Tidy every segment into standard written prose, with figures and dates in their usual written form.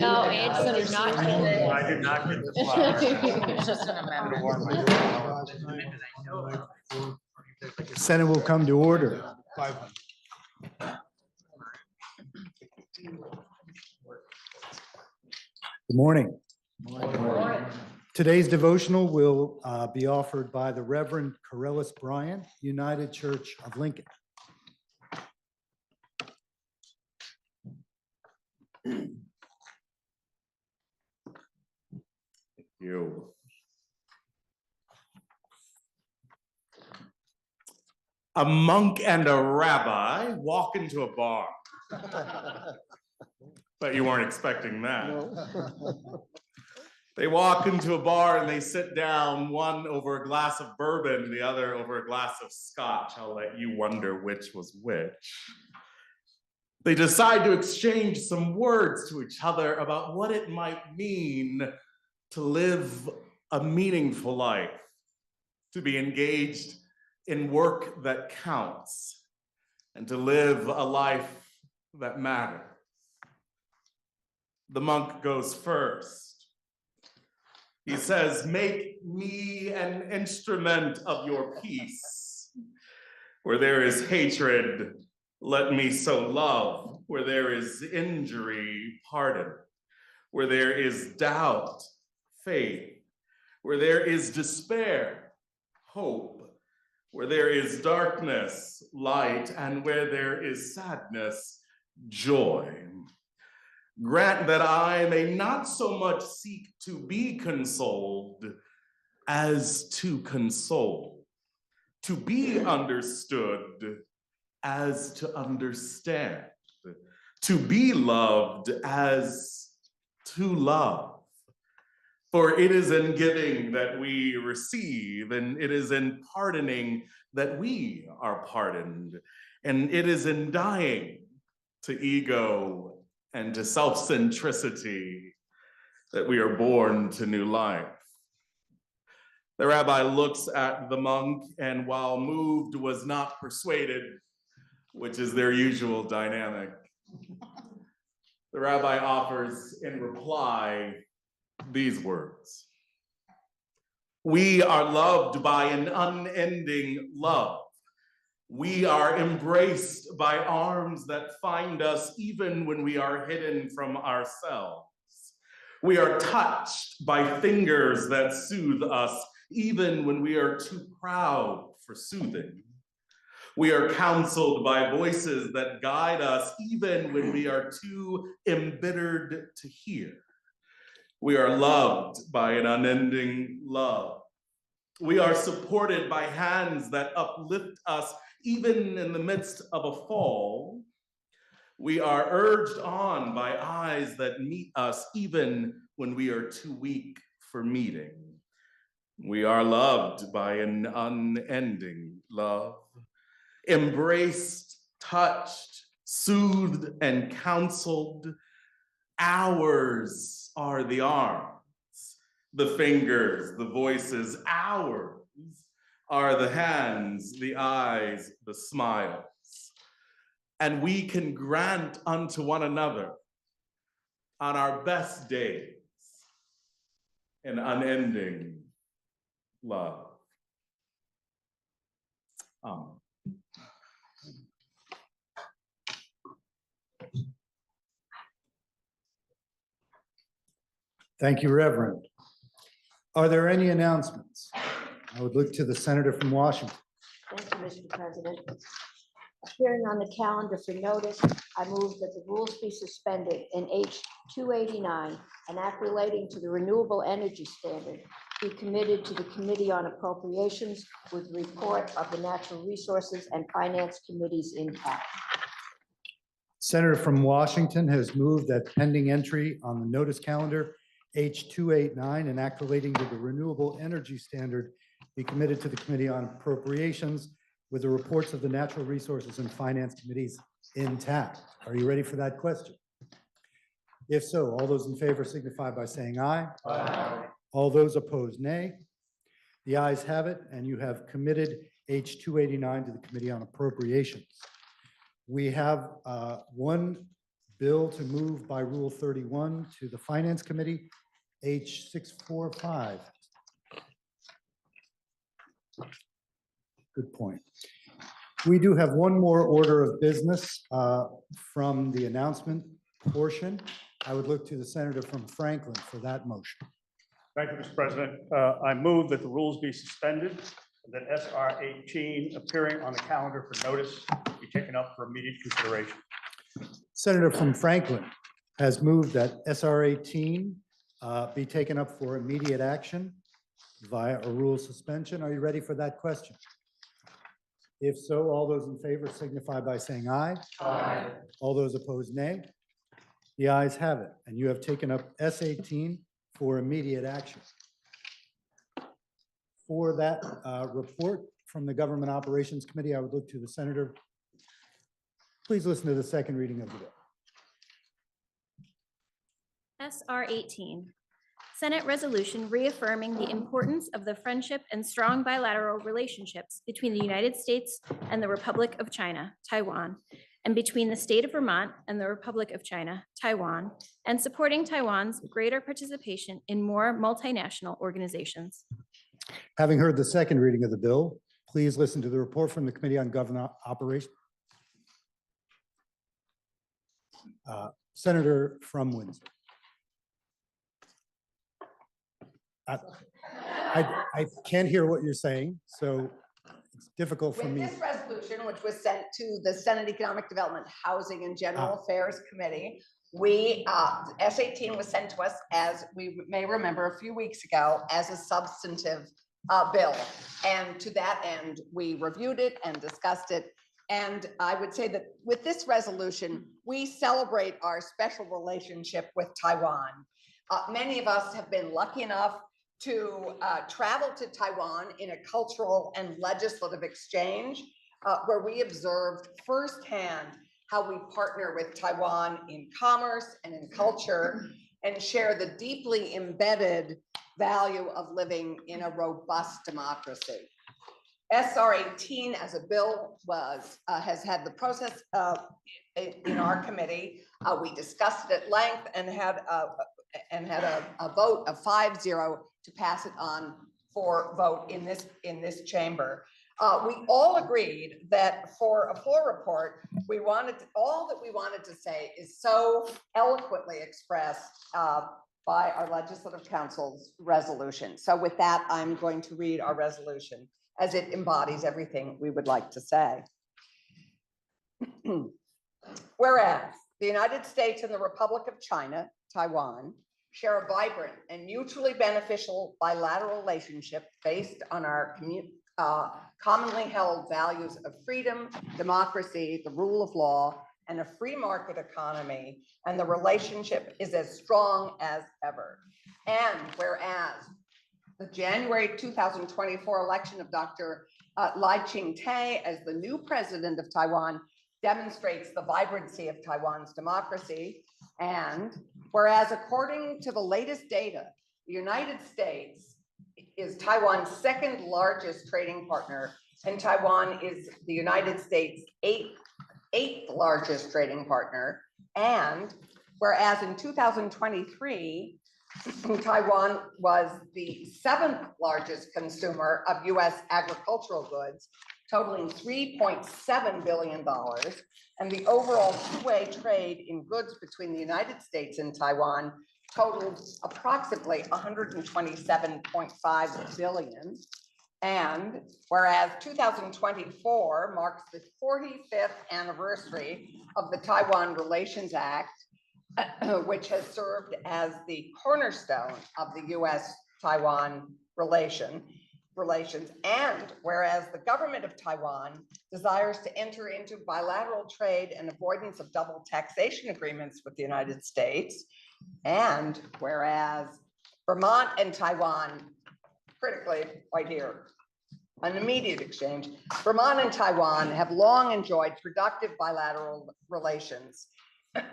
No, Anderson did not get it. I did not get the flowers. It's just an amendment. Senate will come to order. Good morning. Today's devotional will be offered by the Reverend Corellis Bryant, United Church of Lincoln. You. A monk and a rabbi walk into a bar. Bet you weren't expecting that. They walk into a bar and they sit down, one over a glass of bourbon, the other over a glass of scotch. I'll let you wonder which was which. They decide to exchange some words to each other about what it might mean to live a meaningful life, to be engaged in work that counts, and to live a life that matters. The monk goes first. He says, "Make me an instrument of your peace. Where there is hatred, let me sow love. Where there is injury, pardon. Where there is doubt, faith. Where there is despair, hope. Where there is darkness, light. And where there is sadness, joy. Grant that I may not so much seek to be consoled as to console, to be understood as to understand, to be loved as to love. For it is in giving that we receive, and it is in pardoning that we are pardoned, and it is in dying to ego and to self-centricity that we are born to new life." The rabbi looks at the monk, and while moved, was not persuaded, which is their usual dynamic. The rabbi offers in reply these words: "We are loved by an unending love. We are embraced by arms that find us even when we are hidden from ourselves. We are touched by fingers that soothe us even when we are too proud for soothing. We are counseled by voices that guide us even when we are too embittered to hear. We are loved by an unending love. We are supported by hands that uplift us even in the midst of a fall. We are urged on by eyes that meet us even when we are too weak for meeting. We are loved by an unending love, embraced, touched, soothed, and counseled. Ours are the arms, the fingers, the voices. Ours are the hands, the eyes, the smiles. And we can grant unto one another on our best days an unending love." Amen. Thank you, Reverend. Are there any announcements? I would look to the senator from Washington. Thank you, Mr. President. Appearing on the calendar for notice, I move that the rules be suspended in H 289, an act relating to the renewable energy standard, be committed to the Committee on Appropriations with report of the Natural Resources and Finance Committees intact. Senator from Washington has moved that pending entry on the notice calendar, H 289, an act relating to the renewable energy standard, be committed to the Committee on Appropriations with the reports of the Natural Resources and Finance Committees intact. Are you ready for that question? If so, all those in favor signify by saying aye. Aye. All those opposed, nay. The ayes have it, and you have committed H 289 to the Committee on Appropriations. We have one bill to move by Rule 31 to the Finance Committee, H645. Good point. We do have one more order of business from the announcement portion. I would look to the senator from Franklin for that motion. Thank you, Mr. President. I move that the rules be suspended, and that SR 18 appearing on the calendar for notice be taken up for immediate consideration. Senator from Franklin has moved that SR 18 be taken up for immediate action via a rule suspension. Are you ready for that question? If so, all those in favor signify by saying aye. Aye. All those opposed, nay. The ayes have it, and you have taken up S 18 for immediate action. For that report from the Government Operations Committee, I would look to the senator. Please listen to the second reading of the bill. SR 18, Senate resolution reaffirming the importance of the friendship and strong bilateral relationships between the United States and the Republic of China, Taiwan, and between the state of Vermont and the Republic of China, Taiwan, and supporting Taiwan's greater participation in more multinational organizations. Having heard the second reading of the bill, please listen to the report from the Committee on Government Operations. Senator from Windsor. I can't hear what you're saying, so it's difficult for With me. this resolution, which was sent to the Senate Economic Development, Housing and General Affairs Committee, we, S18 was sent to us, as we may remember, a few weeks ago as a substantive bill. And to that end, we reviewed it and discussed it. And I would say that with this resolution, we celebrate our special relationship with Taiwan. Many of us have been lucky enough to travel to Taiwan in a cultural and legislative exchange where we observed firsthand how we partner with Taiwan in commerce and in culture and share the deeply embedded value of living in a robust democracy. SR 18 as a bill has had the process in our committee. We discussed it at length and had a vote of 5-0 to pass it on for vote in this chamber. We all agreed that for a floor report, all that we wanted to say is so eloquently expressed by our Legislative Council's resolution. So with that, I'm going to read our resolution as it embodies everything we would like to say. Whereas the United States and the Republic of China, Taiwan, share a vibrant and mutually beneficial bilateral relationship based on our commonly held values of freedom, democracy, the rule of law, and a free market economy, and the relationship is as strong as ever. And whereas the January 2024 election of Dr. Lai Ching-te as the new president of Taiwan demonstrates the vibrancy of Taiwan's democracy. And whereas according to the latest data, the United States is Taiwan's second largest trading partner, and Taiwan is the United States' eighth largest trading partner. And whereas in 2023, Taiwan was the 7th largest consumer of US agricultural goods, totaling $3.7 billion. And the overall two-way trade in goods between the United States and Taiwan totaled approximately $127.5 billion. And whereas 2024 marks the 45th anniversary of the Taiwan Relations Act, which has served as the cornerstone of the US-Taiwan relations, and whereas the government of Taiwan desires to enter into bilateral trade and avoidance of double taxation agreements with the United States, and whereas Vermont and Taiwan, critically right here, an immediate exchange, Vermont and Taiwan have long enjoyed productive bilateral relations.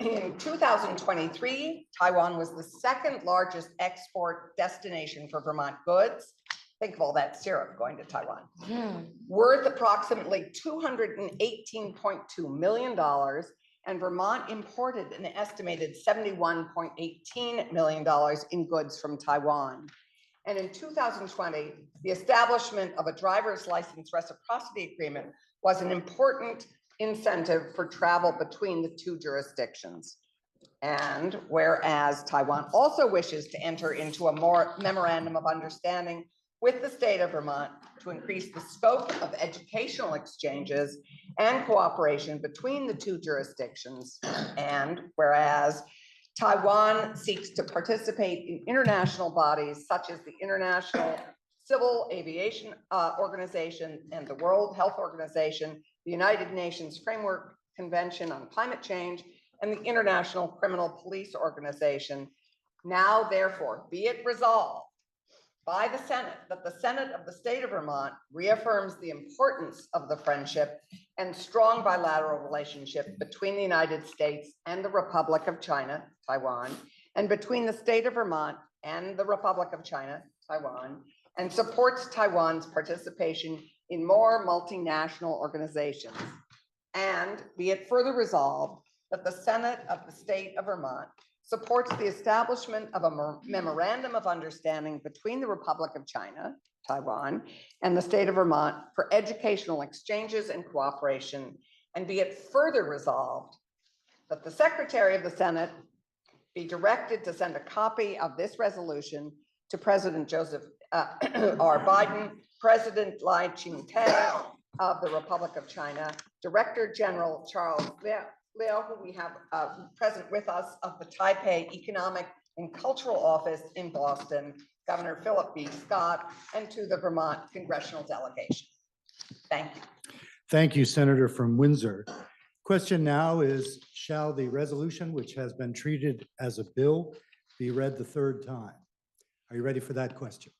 In 2023, Taiwan was the 2nd largest export destination for Vermont goods. Think of all that syrup going to Taiwan. Worth approximately $218.2 million, and Vermont imported an estimated $71.18 million in goods from Taiwan. And in 2020, the establishment of a driver's license reciprocity agreement was an important incentive for travel between the two jurisdictions. And whereas Taiwan also wishes to enter into a memorandum of understanding with the state of Vermont to increase the scope of educational exchanges and cooperation between the two jurisdictions. And whereas Taiwan seeks to participate in international bodies such as the International Civil Aviation Organization and the World Health Organization, the United Nations Framework Convention on Climate Change, and the International Criminal Police Organization. Now, therefore, be it resolved by the Senate that the Senate of the state of Vermont reaffirms the importance of the friendship and strong bilateral relationship between the United States and the Republic of China, Taiwan, and between the state of Vermont and the Republic of China, Taiwan, and supports Taiwan's participation in more multinational organizations. And be it further resolved that the Senate of the state of Vermont supports the establishment of a memorandum of understanding between the Republic of China, Taiwan, and the state of Vermont for educational exchanges and cooperation. And be it further resolved that the Secretary of the Senate be directed to send a copy of this resolution to President Joseph R. Biden, President Lai Ching-te of the Republic of China, Director General Charles Liu, who we have present with us, of the Taipei Economic and Cultural Office in Boston, Governor Philip B. Scott, and to the Vermont congressional delegation. Thank you. Thank you, Senator from Windsor. Question now is, shall the resolution, which has been treated as a bill, be read the third time? Are you ready for that question?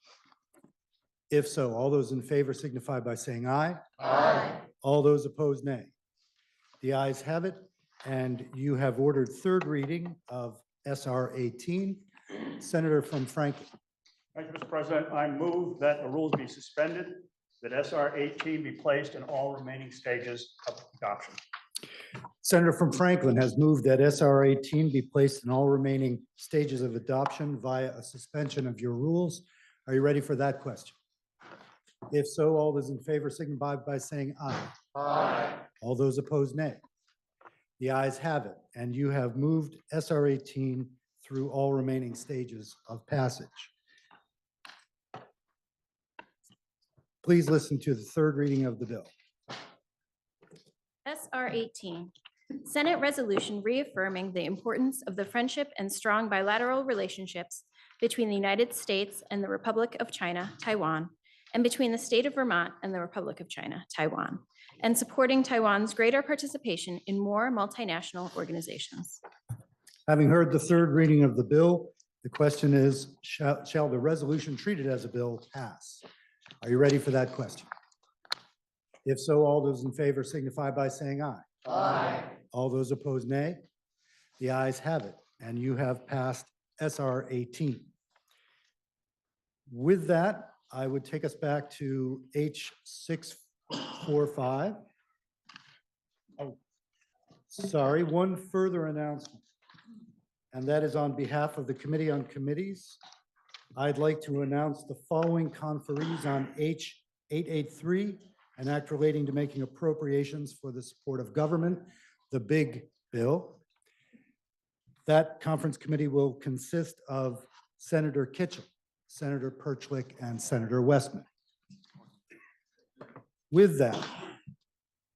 If so, all those in favor signify by saying aye. Aye. All those opposed, nay. The ayes have it, and you have ordered third reading of SR 18. Senator from Franklin. Thank you, Mr. President. I move that the rules be suspended, that SR 18 be placed in all remaining stages of adoption. Senator from Franklin has moved that SR 18 be placed in all remaining stages of adoption via a suspension of your rules. Are you ready for that question? If so, all those in favor signify by saying aye. Aye. All those opposed, nay. The ayes have it, and you have moved SR 18 through all remaining stages of passage. Please listen to the third reading of the bill. SR 18, Senate resolution reaffirming the importance of the friendship and strong bilateral relationships between the United States and the Republic of China, Taiwan, and between the state of Vermont and the Republic of China, Taiwan, and supporting Taiwan's greater participation in more multinational organizations. Having heard the third reading of the bill, the question is, shall the resolution treated as a bill pass? Are you ready for that question? If so, all those in favor signify by saying aye. Aye. All those opposed, nay. The ayes have it, and you have passed SR 18. With that, I would take us back to H 645. Oh, sorry, one further announcement, and that is on behalf of the Committee on Committees. I'd like to announce the following conferees on H 883, an act relating to making appropriations for the support of government, the big bill. That conference committee will consist of Senator Kitchell, Senator Perchlik, and Senator Westman. With that,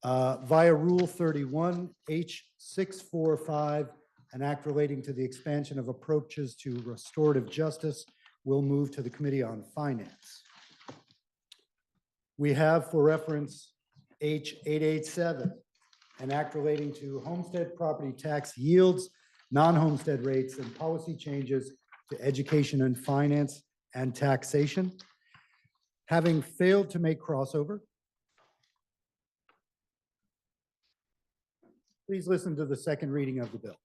via Rule 31, H 645, an act relating to the expansion of approaches to restorative justice, will move to the Committee on Finance. We have for reference H 887, an act relating to homestead property tax yields, non-homestead rates, and policy changes to education and finance and taxation. Having failed to make crossover, please listen to the second reading of the bill.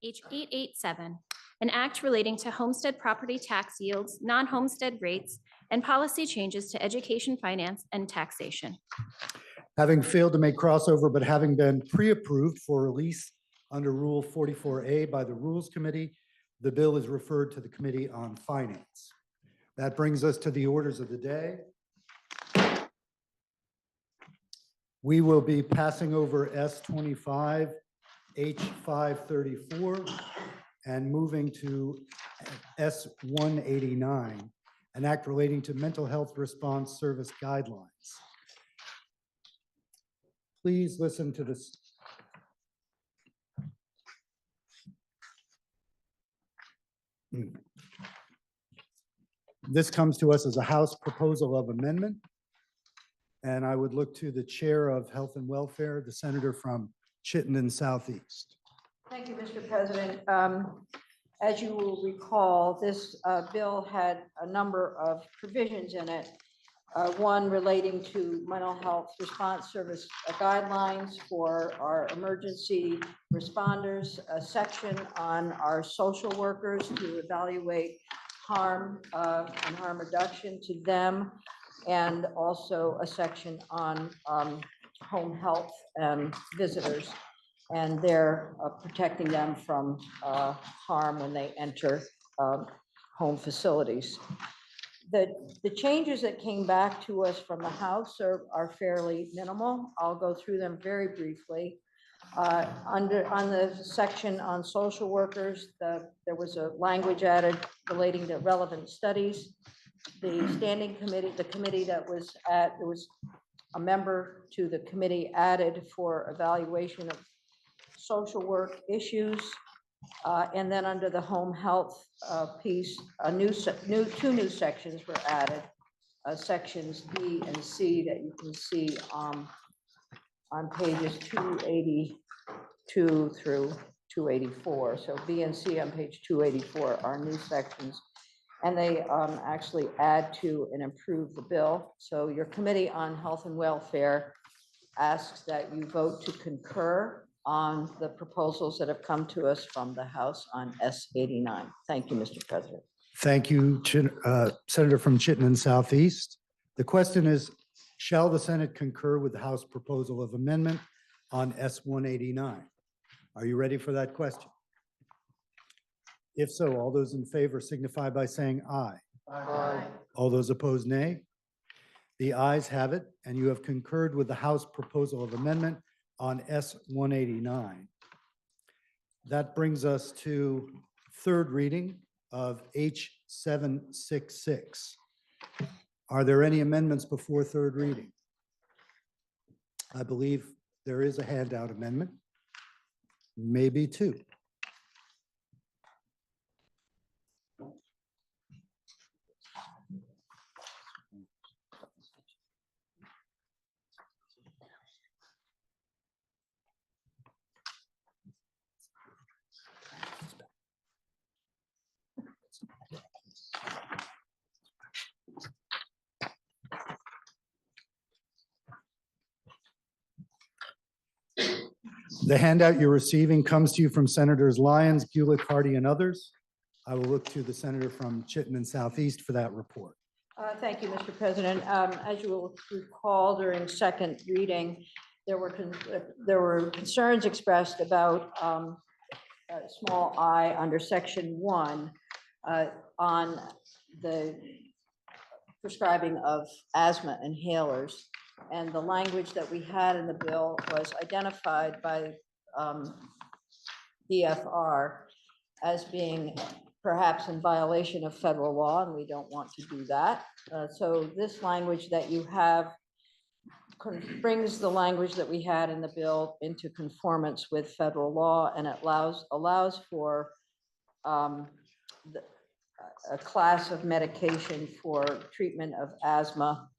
H 887, an act relating to homestead property tax yields, non-homestead rates, and policy changes to education, finance, and taxation. Having failed to make crossover, but having been pre-approved for release under Rule 44A by the Rules Committee, the bill is referred to the Committee on Finance. That brings us to the orders of the day. We will be passing over S25, H534, and moving to S189, an act relating to mental health response service guidelines. Please listen to this. This comes to us as a House proposal of amendment. And I would look to the Chair of Health and Welfare, the Senator from Chittenden Southeast. Thank you, Mr. President. As you will recall, this bill had a number of provisions in it. One relating to mental health response service guidelines for our emergency responders, a section on our social workers to evaluate harm and harm reduction to them, and also a section on home health visitors and their protecting them from harm when they enter home facilities. The changes that came back to us from the House are fairly minimal. I'll go through them very briefly. On the section on social workers, there was a language added relating to relevant studies. The standing committee, the committee that was there was a member to the committee added for evaluation of social work issues. And then under the home health piece, two new sections were added, sections B and C that you can see on pages 282 through 284. So B and C on page 284 are new sections. And they actually add to and improve the bill. So your Committee on Health and Welfare asks that you vote to concur on the proposals that have come to us from the House on S89. Thank you, Mr. President. Thank you, Senator from Chittenden Southeast. The question is, shall the Senate concur with the House proposal of amendment on S189? Are you ready for that question? If so, all those in favor signify by saying aye. Aye. All those opposed, nay. The ayes have it, and you have concurred with the House proposal of amendment on S189. That brings us to third reading of H766. Are there any amendments before third reading? I believe there is a handout amendment, maybe two. The handout you're receiving comes to you from Senators Lyons, Gulick, Hardy, and others. I will look to the Senator from Chittenden Southeast for that report. Thank you, Mr. President. As you will recall, during second reading, there were concerns expressed about small I under section 1 on the prescribing of asthma inhalers. And the language that we had in the bill was identified by DFR as being perhaps in violation of federal law, and we don't want to do that. So this language that you have brings the language that we had in the bill into conformance with federal law, and it allows for a class of medication for treatment of asthma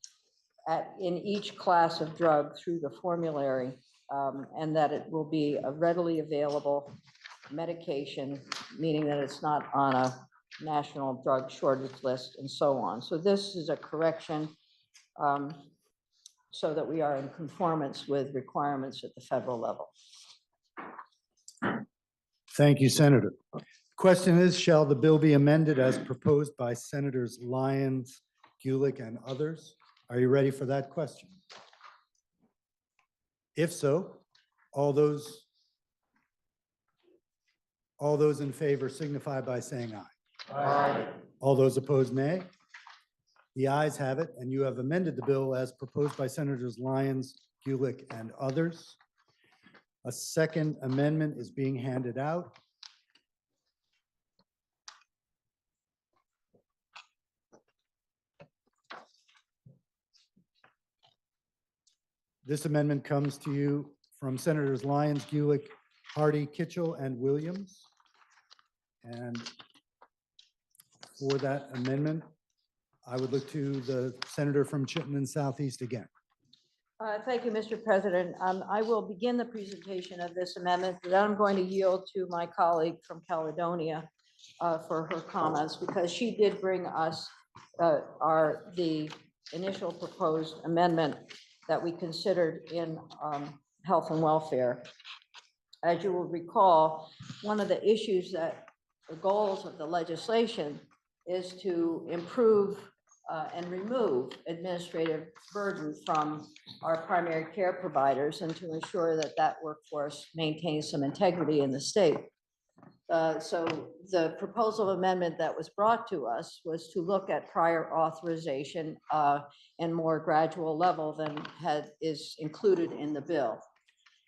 in each class of drug through the formulary, and that it will be a readily available medication, meaning that it's not on a national drug shortage list and so on. So this is a correction so that we are in conformance with requirements at the federal level. Thank you, Senator. Question is, shall the bill be amended as proposed by Senators Lyons, Gulick, and others? Are you ready for that question? If so, all those in favor signify by saying aye. Aye. All those opposed, nay. The ayes have it, and you have amended the bill as proposed by Senators Lyons, Gulick, and others. A second amendment is being handed out. This amendment comes to you from Senators Lyons, Gulick, Hardy, Kitchell, and Williams. And for that amendment, I would look to the senator from Chittenden Southeast again. Thank you, Mr. President. I will begin the presentation of this amendment, but then I'm going to yield to my colleague from Caledonia for her comments, because she did bring us the initial proposed amendment that we considered in health and welfare. As you will recall, one of the issues that the goals of the legislation is to improve and remove administrative burden from our primary care providers and to ensure that that workforce maintains some integrity in the state. So the proposal amendment that was brought to us was to look at prior authorization and more gradual level than is included in the bill,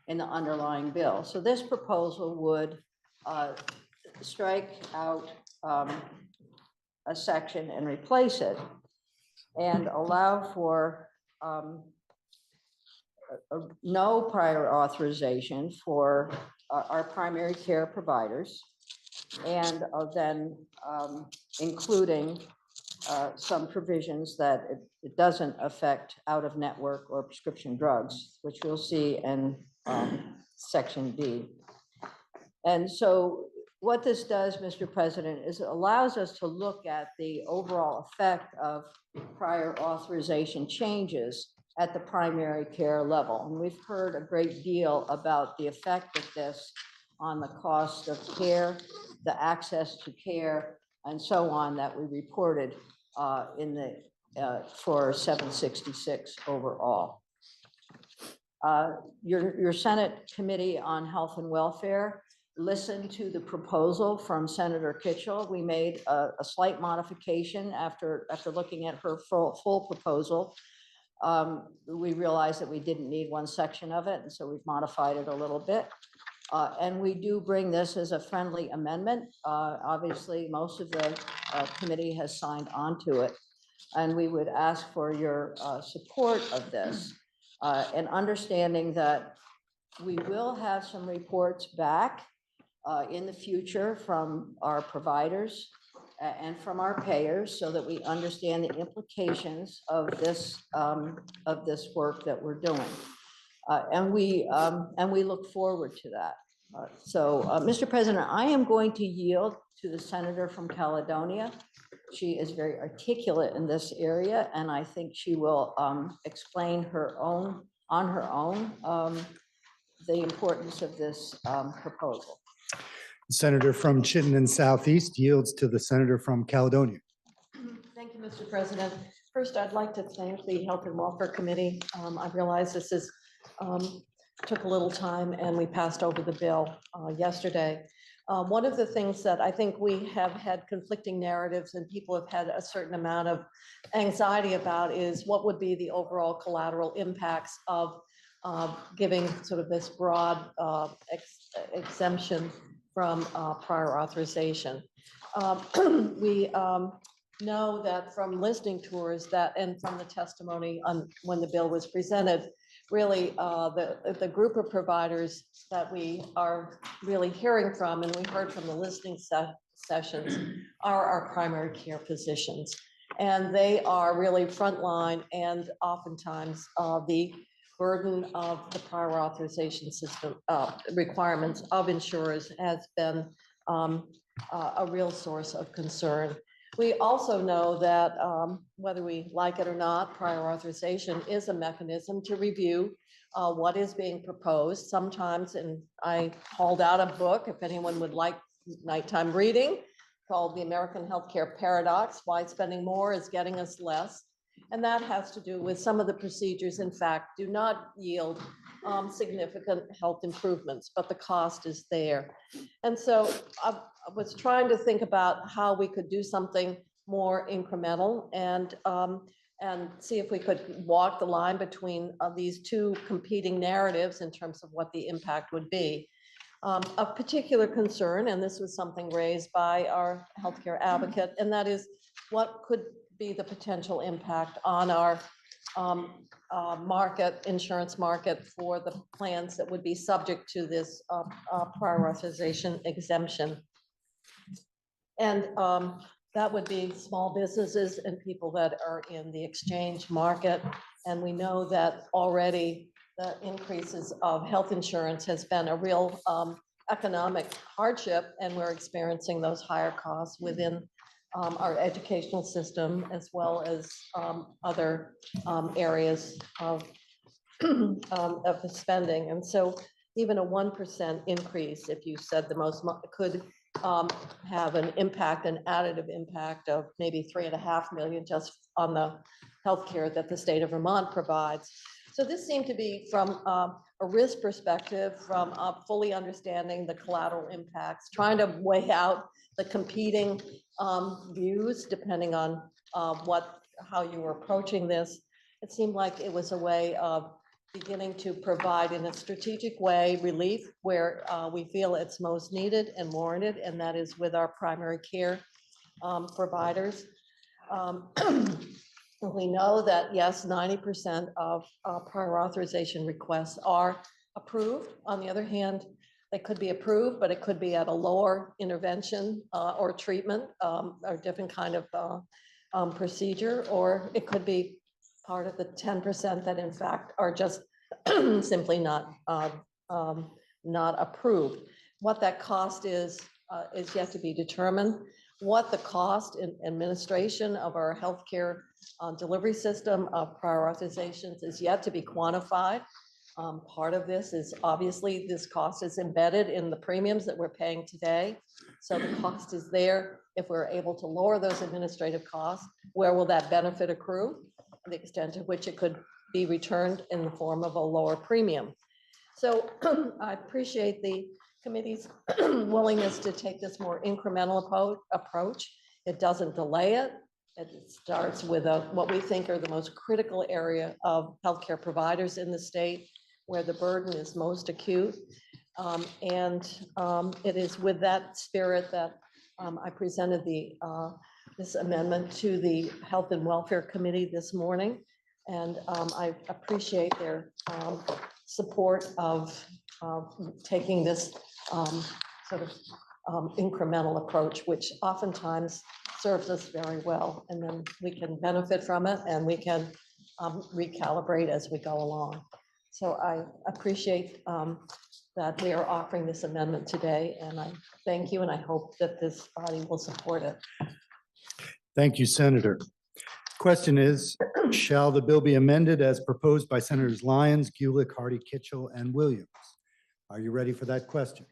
in the underlying bill. So this proposal would strike out a section and replace it and allow for no prior authorization for our primary care providers, and then including some provisions that it doesn't affect out-of-network or prescription drugs, which we'll see in Section D. And so what this does, Mr. President, is it allows us to look at the overall effect of prior authorization changes at the primary care level. And we've heard a great deal about the effect of this on the cost of care, the access to care, and so on that we reported for 766 overall. Your Senate Committee on Health and Welfare listened to the proposal from Senator Kitchell. We made a slight modification after looking at her full proposal. We realized that we didn't need one section of it, and so we've modified it a little bit. And we do bring this as a friendly amendment. Obviously, most of the committee has signed on to it, and we would ask for your support of this, and understanding that we will have some reports back in the future from our providers and from our payers, so that we understand the implications of this work that we're doing. And we look forward to that. Mr. President, I am going to yield to the senator from Caledonia. She is very articulate in this area, and I think she will explain on her own the importance of this proposal. The senator from Chittenden Southeast yields to the senator from Caledonia. Thank you, Mr. President. First, I'd like to thank the Health and Welfare Committee. I realize this is took a little time, and we passed over the bill yesterday. One of the things that I think we have had conflicting narratives and people have had a certain amount of anxiety about is what would be the overall collateral impacts of giving sort of this broad exemption from prior authorization. We know that from listening tours and from the testimony on when the bill was presented, really the group of providers that we are really hearing from, and we heard from the listening sessions, are our primary care physicians. And they are really frontline, and oftentimes the burden of the prior authorization system requirements of insurers has been a real source of concern. We also know that whether we like it or not, prior authorization is a mechanism to review what is being proposed. Sometimes, and I hauled out a book, if anyone would like nighttime reading, called The American Healthcare Paradox: Why Spending More is Getting Us Less. And that has to do with some of the procedures, in fact, do not yield significant health improvements, but the cost is there. And so I was trying to think about how we could do something more incremental and see if we could walk the line between these two competing narratives in terms of what the impact would be. Of particular concern, and this was something raised by our healthcare advocate, and that is what could be the potential impact on our insurance market for the plans that would be subject to this prior authorization exemption. And that would be small businesses and people that are in the exchange market. And we know that already the increases of health insurance has been a real economic hardship, and we're experiencing those higher costs within our educational system as well as other areas of the spending. And so even a 1% increase, if you said the most, could have an impact, an additive impact of maybe 3.5 million just on the healthcare that the state of Vermont provides. So this seemed to be from a risk perspective, from fully understanding the collateral impacts, trying to weigh out the competing views depending on how you were approaching this. It seemed like it was a way of beginning to provide in a strategic way relief where we feel it's most needed and warranted, and that is with our primary care providers. We know that, yes, 90% of prior authorization requests are approved. On the other hand, they could be approved, but it could be at a lower intervention or treatment or different kind of procedure, or it could be part of the 10% that in fact are just simply not approved. What that cost is yet to be determined. What the cost in administration of our healthcare delivery system of prior authorizations is yet to be quantified. Part of this is obviously this cost is embedded in the premiums that we're paying today. So the cost is there. If we're able to lower those administrative costs, where will that benefit accrue? The extent to which it could be returned in the form of a lower premium. So I appreciate the committee's willingness to take this more incremental approach. It doesn't delay it. It starts with what we think are the most critical area of healthcare providers in the state, where the burden is most acute. It is with that spirit that I presented this amendment to the Health and Welfare Committee this morning. And I appreciate their support of taking this sort of incremental approach, which oftentimes serves us very well. And then we can benefit from it and we can recalibrate as we go along. So I appreciate that we are offering this amendment today, and I thank you, and I hope that this body will support it. Thank you, Senator. Question is, shall the bill be amended as proposed by Senators Lyons, Gulick, Hardy, Kitchell, and Williams? Are you ready for that question?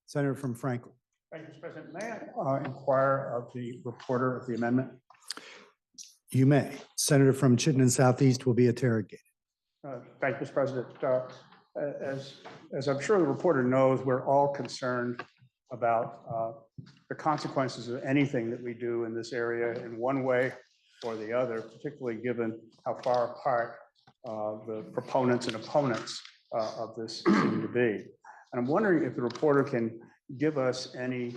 Senator from Franklin. Thank you, Mr. President. May I inquire of the reporter of the amendment? You may. Senator from Chittenden Southeast will be interrogated. Thank you, Mr. President. As I'm sure the reporter knows, we're all concerned about the consequences of anything that we do in this area in one way or the other, particularly given how far apart the proponents and opponents of this seem to be. And I'm wondering if the reporter can give us any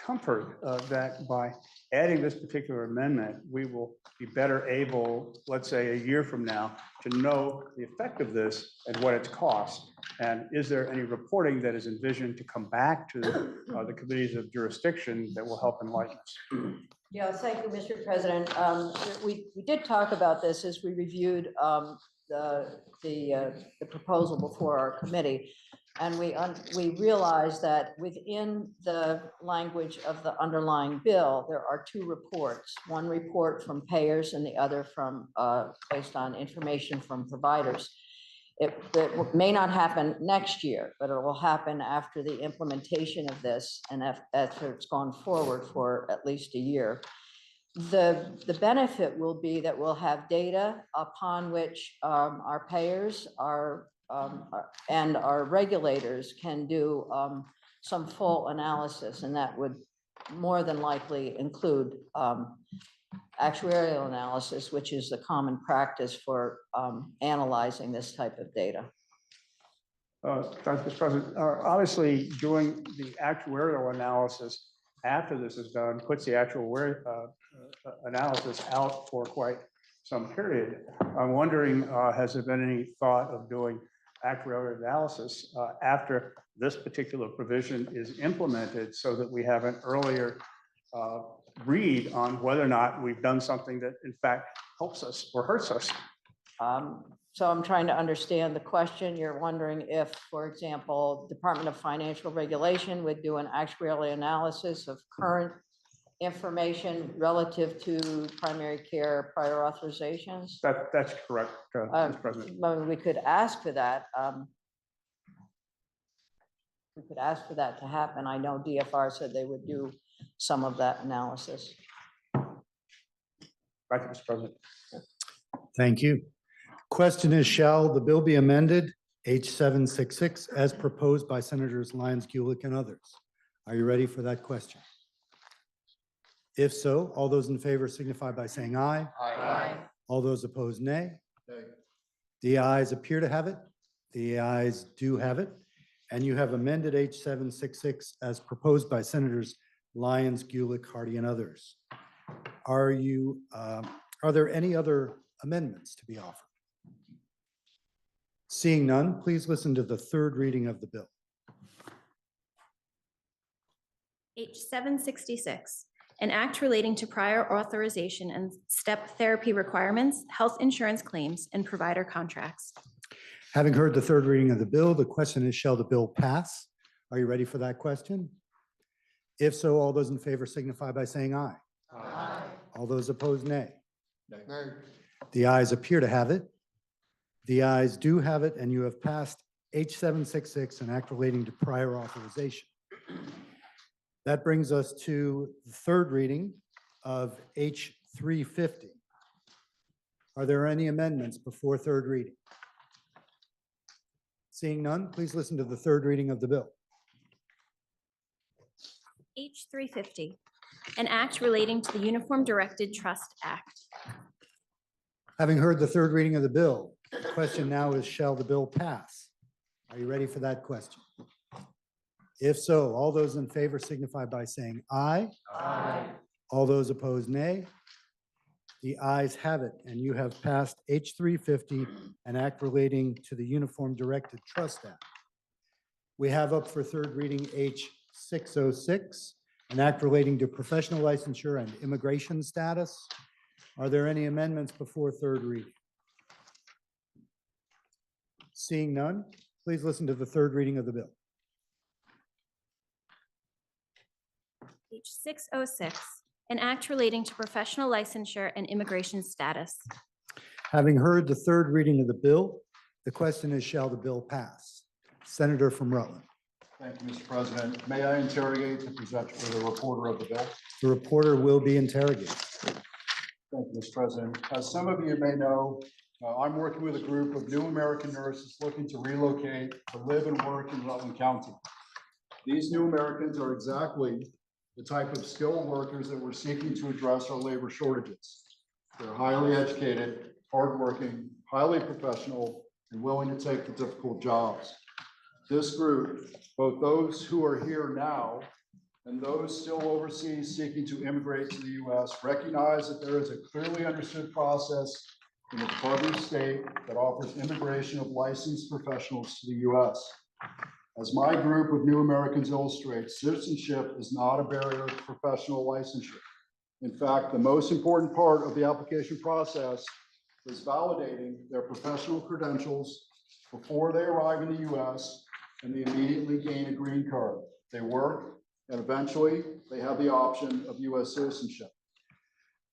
comfort that by adding this particular amendment, we will be better able, let's say a year from now, to know the effect of this and what it's cost. And is there any reporting that is envisioned to come back to the committees of jurisdiction that will help enlighten us? Yeah, thank you, Mr. President. We did talk about this as we reviewed the proposal before our committee. And we realized that within the language of the underlying bill, there are two reports. One report from payers and the other from based on information from providers. It may not happen next year, but it will happen after the implementation of this and after it's gone forward for at least a year. The benefit will be that we'll have data upon which our payers, our and our regulators can do some full analysis, and that would more than likely include actuarial analysis, which is the common practice for analyzing this type of data. Mr. President, obviously, doing the actuarial analysis after this is done puts the actual analysis out for quite some period. I'm wondering, has there been any thought of doing actuarial analysis after this particular provision is implemented so that we have an earlier read on whether or not we've done something that in fact helps us or hurts us? So I'm trying to understand the question. You're wondering if, for example, Department of Financial Regulation would do an actuarial analysis of current information relative to primary care prior authorizations? That's correct, Mr. President. Well, we could ask for that. We could ask for that to happen. I know DFR said they would do some of that analysis. Thank you, Mr. President. Thank you. Question is, shall the bill be amended, H 766, as proposed by Senators Lyons, Gulick, and others? Are you ready for that question? If so, all those in favor signify by saying aye. Aye. All those opposed, nay. Nay. The ayes appear to have it. The ayes do have it. And you have amended H 766 as proposed by Senators Lyons, Gulick, Hardy, and others. Are there any other amendments to be offered? Seeing none, please listen to the third reading of the bill. H 766, an act relating to prior authorization and step therapy requirements, health insurance claims, and provider contracts. Having heard the third reading of the bill, the question is, shall the bill pass? Are you ready for that question? If so, all those in favor signify by saying aye. Aye. All those opposed, nay. Nay. The ayes appear to have it. The ayes do have it, and you have passed H 766, an act relating to prior authorization. That brings us to the third reading of H 350. Are there any amendments before third reading? Seeing none, please listen to the third reading of the bill. H 350, an act relating to the Uniform Directed Trust Act. Having heard the third reading of the bill, the question now is, shall the bill pass? Are you ready for that question? If so, all those in favor signify by saying aye. Aye. All those opposed, nay. The ayes have it, and you have passed H 350, an act relating to the Uniform Directed Trust Act. We have up for third reading H 606, an act relating to professional licensure and immigration status. Are there any amendments before third reading? Seeing none, please listen to the third reading of the bill. H 606, an act relating to professional licensure and immigration status. Having heard the third reading of the bill, the question is, shall the bill pass? Senator from Rutland. Thank you, Mr. President. May I interrogate the presenter for the reporter of the bill? The reporter will be interrogated. Thank you, Mr. President. As some of you may know, I'm working with a group of new American nurses looking to relocate to live and work in Rutland County. These new Americans are exactly the type of skilled workers that we're seeking to address our labor shortages. They're highly educated, hardworking, highly professional, and willing to take the difficult jobs. This group, both those who are here now and those still overseas seeking to immigrate to the U.S., recognize that there is a clearly understood process in the Department of State that offers immigration of licensed professionals to the U.S. As my group of new Americans illustrates, citizenship is not a barrier to professional licensure. In fact, the most important part of the application process is validating their professional credentials before they arrive in the U.S. and they immediately gain a green card. They work, and eventually they have the option of U.S. citizenship.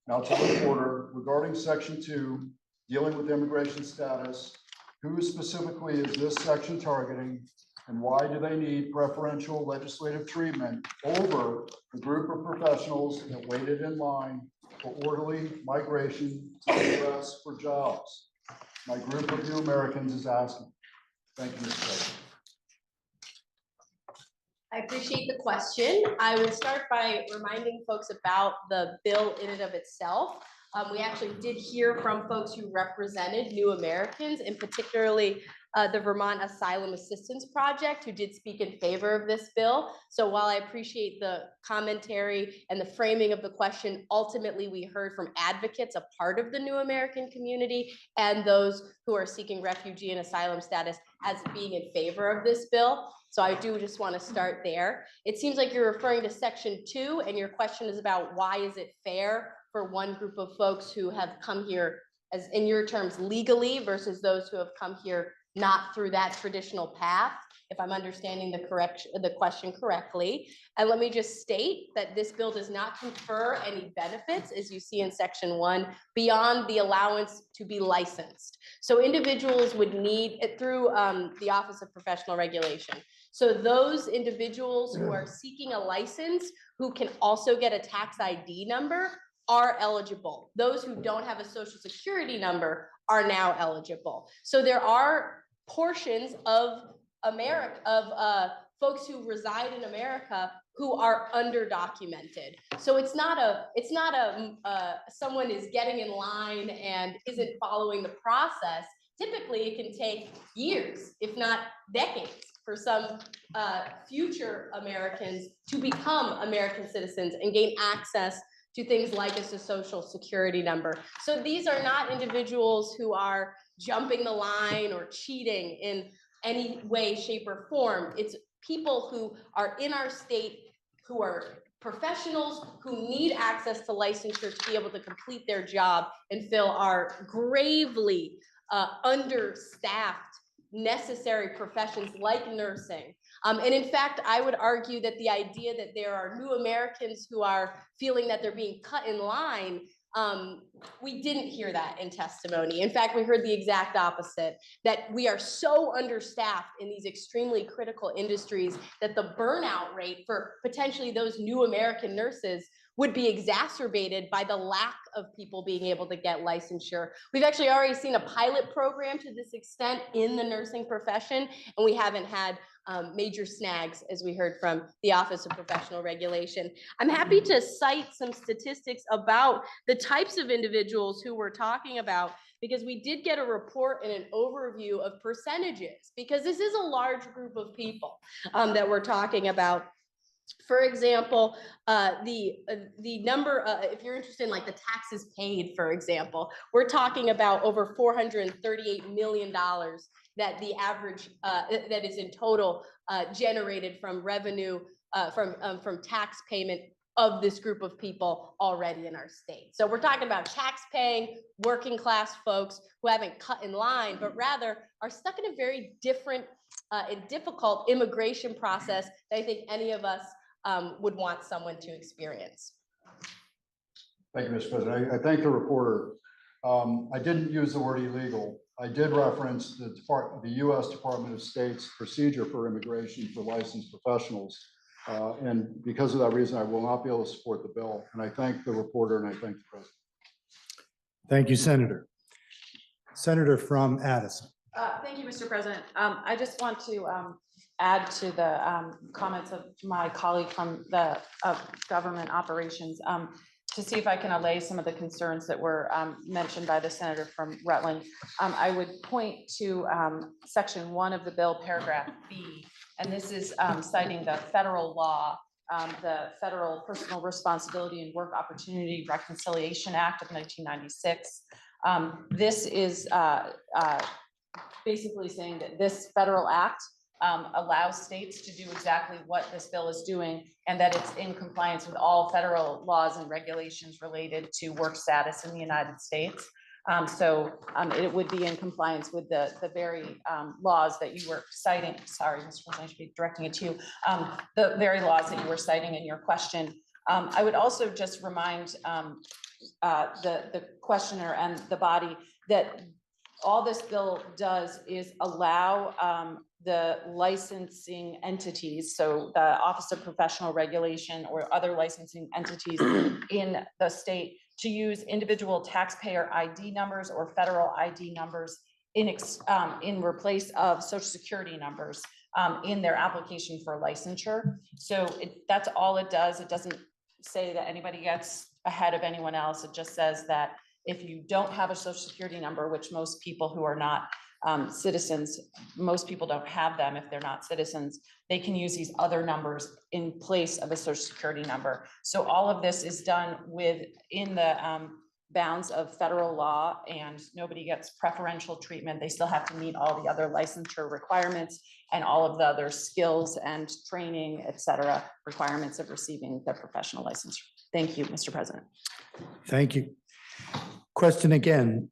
Now to the reporter, regarding Section 2, dealing with immigration status, who specifically is this section targeting, and why do they need preferential legislative treatment over the group of professionals that waited in line for orderly migration to the U.S. for jobs? My group of new Americans is asking. Thank you, Mr. President. I appreciate the question. I would start by reminding folks about the bill in and of itself. We actually did hear from folks who represented New Americans, and particularly the Vermont Asylum Assistance Project, who did speak in favor of this bill. So while I appreciate the commentary and the framing of the question, ultimately we heard from advocates, a part of the New American community, and those who are seeking refugee and asylum status as being in favor of this bill. So I do just want to start there. It seems like you're referring to section 2, and your question is about why is it fair for one group of folks who have come here, as in your terms, legally, versus those who have come here not through that traditional path, if I'm understanding the question correctly. And let me just state that this bill does not confer any benefits, as you see in section 1, beyond the allowance to be licensed. So individuals would need it through the Office of Professional Regulation. So those individuals who are seeking a license, who can also get a tax ID number, are eligible. Those who don't have a social security number are now eligible. So there are portions of America, folks who reside in America who are underdocumented. So it's not someone is getting in line and isn't following the process. Typically, it can take years, if not decades, for some future Americans to become American citizens and gain access to things like a social security number. So these are not individuals who are jumping the line or cheating in any way, shape, or form. It's people who are in our state, who are professionals, who need access to licensure to be able to complete their job and fill our gravely understaffed necessary professions like nursing. And in fact, I would argue that the idea that there are New Americans who are feeling that they're being cut in line, we didn't hear that in testimony. In fact, we heard the exact opposite, that we are so understaffed in these extremely critical industries that the burnout rate for potentially those New American nurses would be exacerbated by the lack of people being able to get licensure. We've actually already seen a pilot program to this extent in the nursing profession, and we haven't had major snags, as we heard from the Office of Professional Regulation. I'm happy to cite some statistics about the types of individuals who we're talking about, because we did get a report and an overview of percentages, because this is a large group of people that we're talking about. For example, the number, if you're interested in like the taxes paid, for example, we're talking about over $438 million that the average, that is in total generated from revenue, from tax payment of this group of people already in our state. So we're talking about tax paying, working class folks who haven't cut in line, but rather are stuck in a very different and difficult immigration process that I think any of us would want someone to experience. Thank you, Mr. President. I thank the reporter. I didn't use the word illegal. I did reference the U.S. Department of State's procedure for immigration for licensed professionals. And because of that reason, I will not be able to support the bill. And I thank the reporter and I thank the president. Thank you, Senator. Senator from Addison. Thank you, Mr. President. I just want to add to the comments of my colleague from the government operations to see if I can allay some of the concerns that were mentioned by the senator from Rutland. I would point to section 1 of the bill, paragraph B, and this is citing the federal law, the Federal Personal Responsibility and Work Opportunity Reconciliation Act of 1996. This is basically saying that this federal act allows states to do exactly what this bill is doing, and that it's in compliance with all federal laws and regulations related to work status in the United States. So it would be in compliance with the very laws that you were citing. Sorry, Mr. President, I should be directing it to you. The very laws that you were citing in your question. I would also just remind the questioner and the body that all this bill does is allow the licensing entities, so the Office of Professional Regulation or other licensing entities in the state, to use individual taxpayer ID numbers or federal ID numbers in replace of social security numbers in their application for licensure. So that's all it does. It doesn't say that anybody gets ahead of anyone else. It just says that if you don't have a social security number, which most people who are not citizens, most people don't have them if they're not citizens, they can use these other numbers in place of a social security number. So all of this is done within the bounds of federal law, and nobody gets preferential treatment. They still have to meet all the other licensure requirements and all of the other skills and training, et cetera, requirements of receiving their professional licensure. Thank you, Mr. President. Thank you. Question again.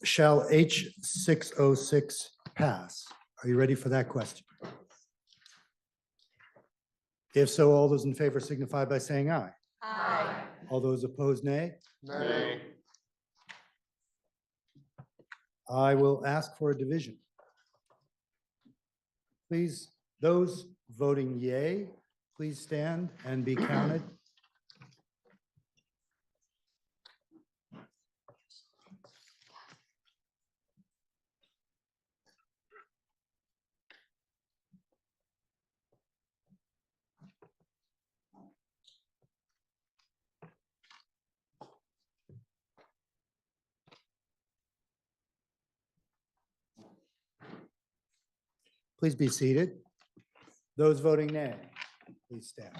Shall H606 pass? Are you ready for that question? If so, all those in favor signify by saying aye. Aye. All those opposed, nay. Nay. I will ask for a division. Please, those voting yea, please stand and be counted. Please be seated. Those voting nay, please stand.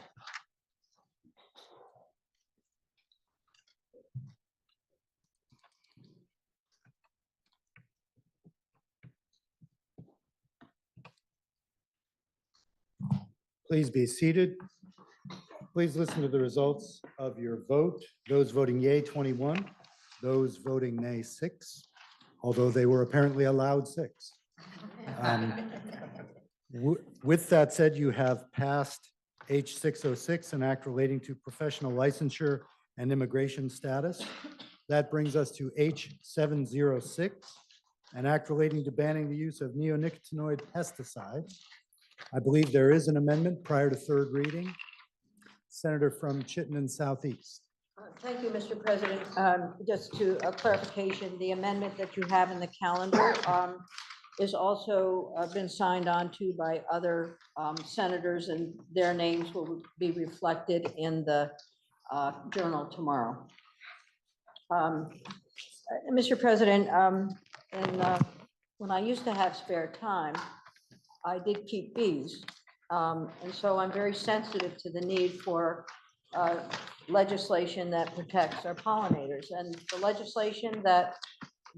Please be seated. Please listen to the results of your vote. Those voting yea, 21. Those voting nay, 6, although they were apparently allowed 6. With that said, you have passed H606, an act relating to professional licensure and immigration status. That brings us to H706, an act relating to banning the use of neonicotinoid pesticides. I believe there is an amendment prior to third reading. Senator from Chittenden Southeast. Thank you, Mr. President. Just to a clarification, the amendment that you have in the calendar is also been signed on to by other senators, and their names will be reflected in the journal tomorrow. Mr. President, when I used to have spare time, I did keep bees. And so I'm very sensitive to the need for legislation that protects our pollinators. And the legislation that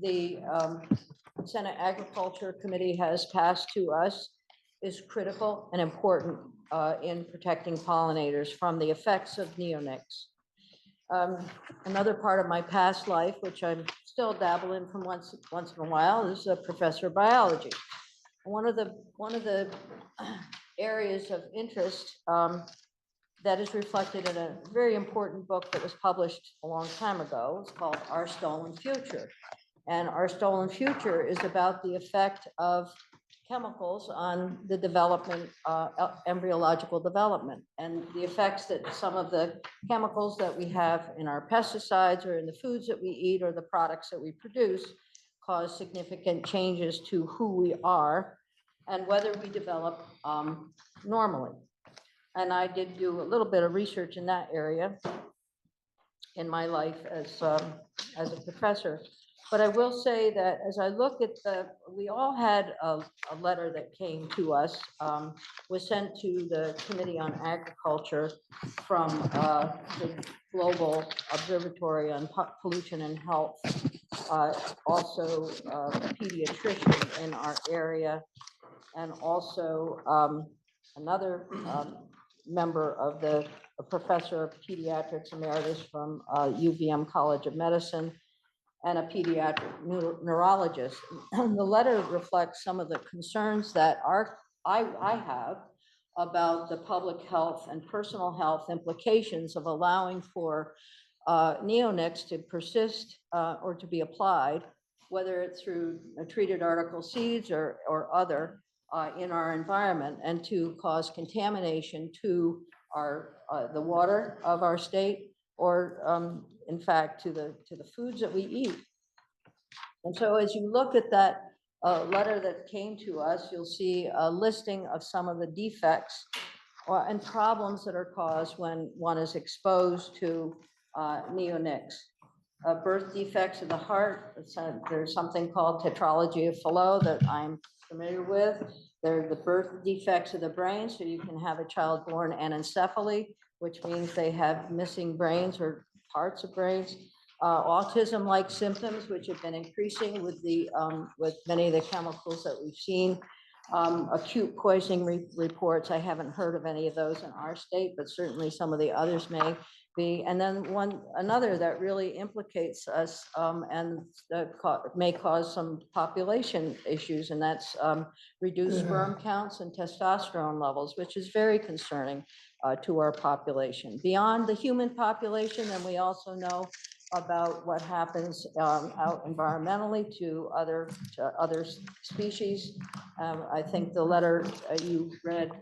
the Senate Agriculture Committee has passed to us is critical and important in protecting pollinators from the effects of neonics. Another part of my past life, which I'm still dabbling from once in a while, is a professor of biology. One of the areas of interest that is reflected in a very important book that was published a long time ago. It's called Our Stolen Future. And Our Stolen Future is about the effect of chemicals on the development, embryological development, and the effects that some of the chemicals that we have in our pesticides or in the foods that we eat or the products that we produce cause significant changes to who we are and whether we develop normally. And I did do a little bit of research in that area in my life as a professor. But I will say that as I look at we all had a letter that came to us, was sent to the Committee on Agriculture from the Global Observatory on Pollution and Health, also a pediatrician in our area, and also another member of a professor of pediatrics emeritus from UVM College of Medicine, and a pediatric neurologist. The letter reflects some of the concerns that I have about the public health and personal health implications of allowing for neonics to persist or to be applied, whether it's through treated article seeds or other in our environment, and to cause contamination to the water of our state, or in fact to the foods that we eat. And so as you look at that letter that came to us, you'll see a listing of some of the defects and problems that are caused when one is exposed to neonics. Birth defects of the heart, there's something called tetralogy of Fallot that I'm familiar with. There are the birth defects of the brain, so you can have a child born anencephaly, which means they have missing brains or parts of brains. Autism-like symptoms, which have been increasing with many of the chemicals that we've seen. Acute poisoning reports, I haven't heard of any of those in our state, but certainly some of the others may be. And then another that really implicates us and may cause some population issues, and that's reduced sperm counts and testosterone levels, which is very concerning to our population. Beyond the human population, and we also know about what happens out environmentally to other species. I think the letter you read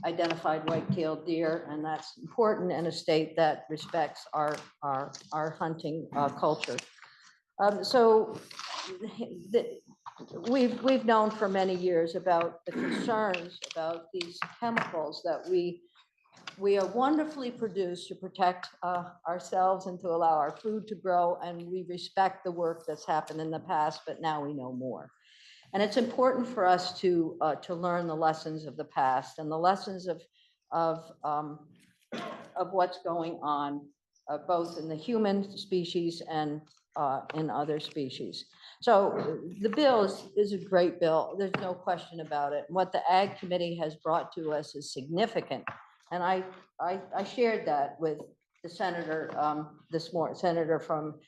identified white-tailed deer, and that's important in a state that respects our hunting culture. So we've known for many years about the concerns about these chemicals that we are wonderfully produced to protect ourselves and to allow our food to grow, and we respect the work that's happened in the past, but now we know more. And it's important for us to learn the lessons of the past and the lessons of what's going on, both in the human species and in other species. So the bill is a great bill. There's no question about it. What the Ag Committee has brought to us is significant. And I shared that with the senator this morning, senator from,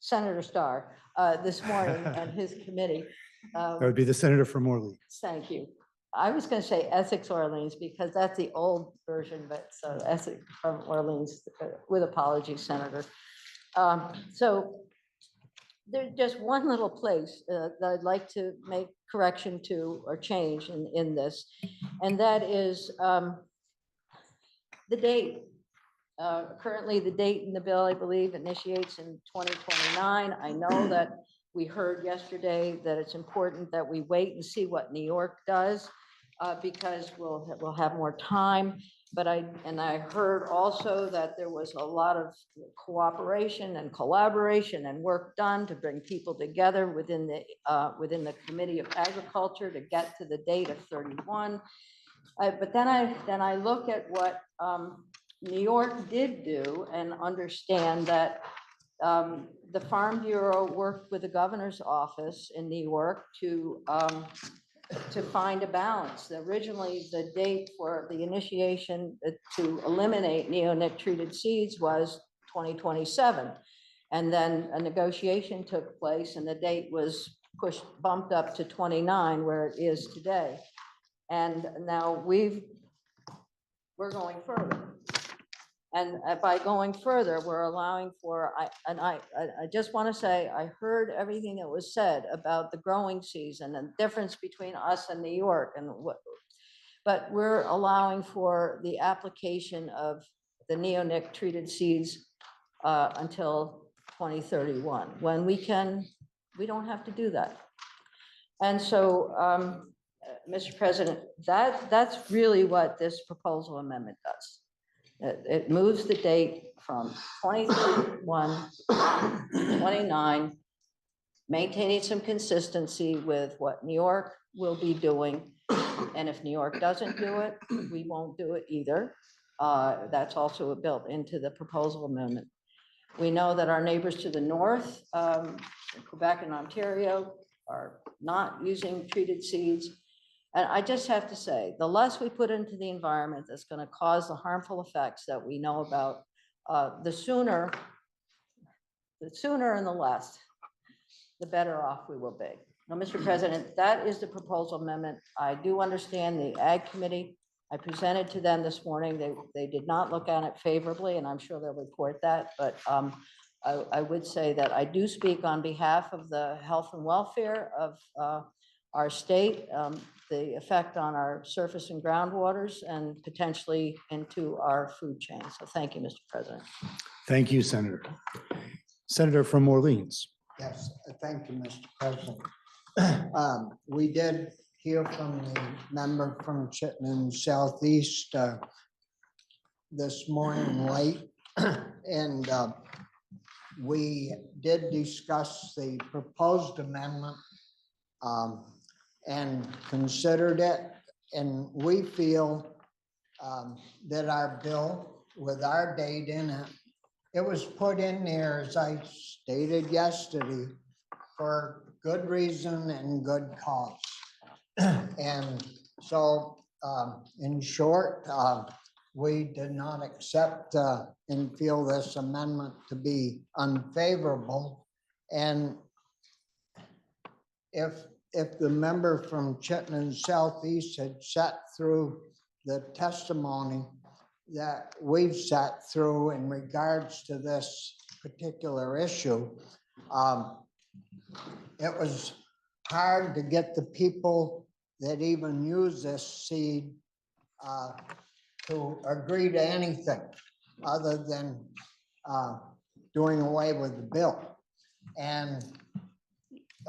Senator Starr this morning and his committee. That would be the senator from Orleans. Thank you. I was going to say Essex Orleans because that's the old version, but so Essex from Orleans, with apologies, Senator. So there's just one little place that I'd like to make correction to or change in this, and that is the date. Currently, the date in the bill, I believe, initiates in 2029. I know that we heard yesterday that it's important that we wait and see what New York does because we'll have more time. But I heard also that there was a lot of cooperation and collaboration and work done to bring people together within the Committee of Agriculture to get to the date of 31. But then I look at what New York did do and understand that the Farm Bureau worked with the governor's office in New York to find a balance. Originally, the date for the initiation to eliminate neonic treated seeds was 2027. And then a negotiation took place and the date was bumped up to 29, where it is today. And now we're going further. And by going further, we're allowing for, I just want to say, I heard everything that was said about the growing season and the difference between us and New York but we're allowing for the application of the neonic treated seeds until 2031, when we don't have to do that. And so, Mr. President, that's really what this proposal amendment does. It moves the date from 2031 to 29, maintaining some consistency with what New York will be doing. And if New York doesn't do it, we won't do it either. That's also built into the proposal amendment. We know that our neighbors to the north, Quebec and Ontario, are not using treated seeds. And I just have to say, the less we put into the environment that's going to cause the harmful effects that we know about, the sooner and the less, the better off we will be. Now, Mr. President, that is the proposal amendment. I do understand the Ag Committee. I presented to them this morning. They did not look at it favorably, and I'm sure they'll report that. But I would say that I do speak on behalf of the health and welfare of our state, the effect on our surface and groundwaters, and potentially into our food chain. So thank you, Mr. President. Thank you, Senator. Senator from Orleans. Yes, thank you, Mr. President. We did hear from the member from Chittenden Southeast this morning late, and we did discuss the proposed amendment and considered it, and we feel that our bill with our date in it, it was put in there, as I stated yesterday, for good reason and good cause. And so, in short, we did not accept and feel this amendment to be unfavorable. And if the member from Chittenden Southeast had sat through the testimony that we've sat through in regards to this particular issue, it was hard to get the people that even use this seed to agree to anything other than doing away with the bill. And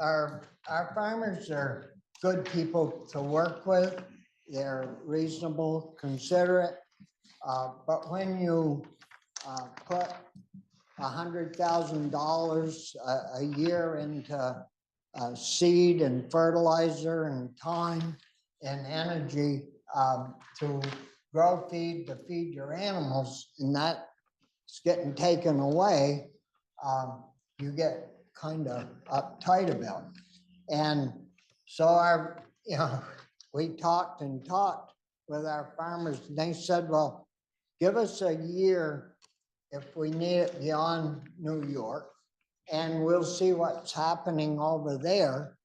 our farmers are good people to work with. They're reasonable, considerate. But when you put $100,000 a year into seed and fertilizer and time and energy to grow feed to feed your animals, and that's getting taken away, you get kind of uptight about it. And so we talked and talked with our farmers, and they said, well, give us a year if we need it beyond New York, and we'll see what's happening over there,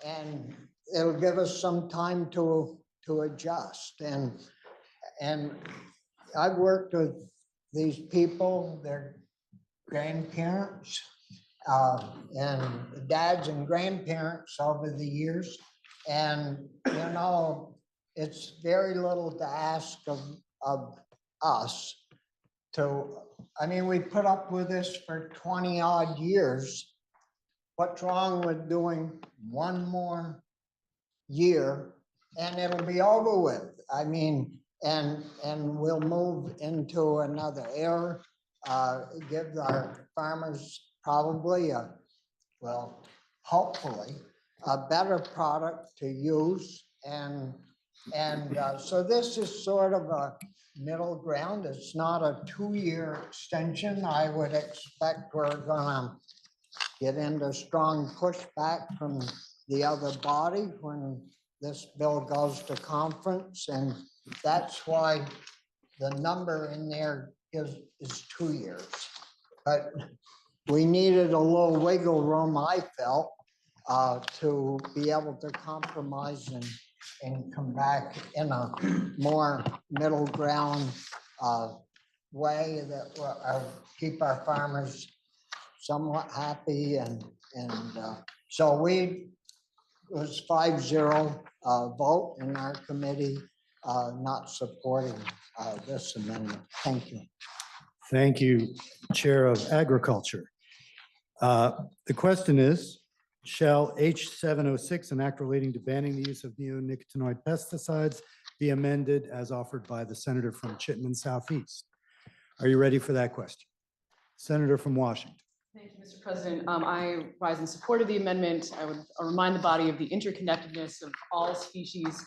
and it'll give us some time to adjust. And I've worked with these people, their grandparents, and dads and grandparents over the years. And, it's very little to ask of us we put up with this for 20 odd years. What's wrong with doing one more year and it'll be over with? And we'll move into another era, give our farmers probably hopefully a better product to use. And so this is sort of a middle ground. It's not a 2-year extension. I would expect we're gonna get into strong pushback from the other body when this bill goes to conference. And that's why the number in there is 2 years. But we needed a little wiggle room, I felt, to be able to compromise and come back in a more middle ground way that will keep our farmers somewhat happy. And so it was 5-0 vote in our committee not supporting this amendment. Thank you. Thank you, Chair of Agriculture. The question is, shall H706, an act relating to banning the use of neonicotinoid pesticides, be amended as offered by the senator from Chittenden Southeast? Are you ready for that question? Senator from Washington. Thank you, Mr. President. I rise in support of the amendment. I would remind the body of the interconnectedness of all species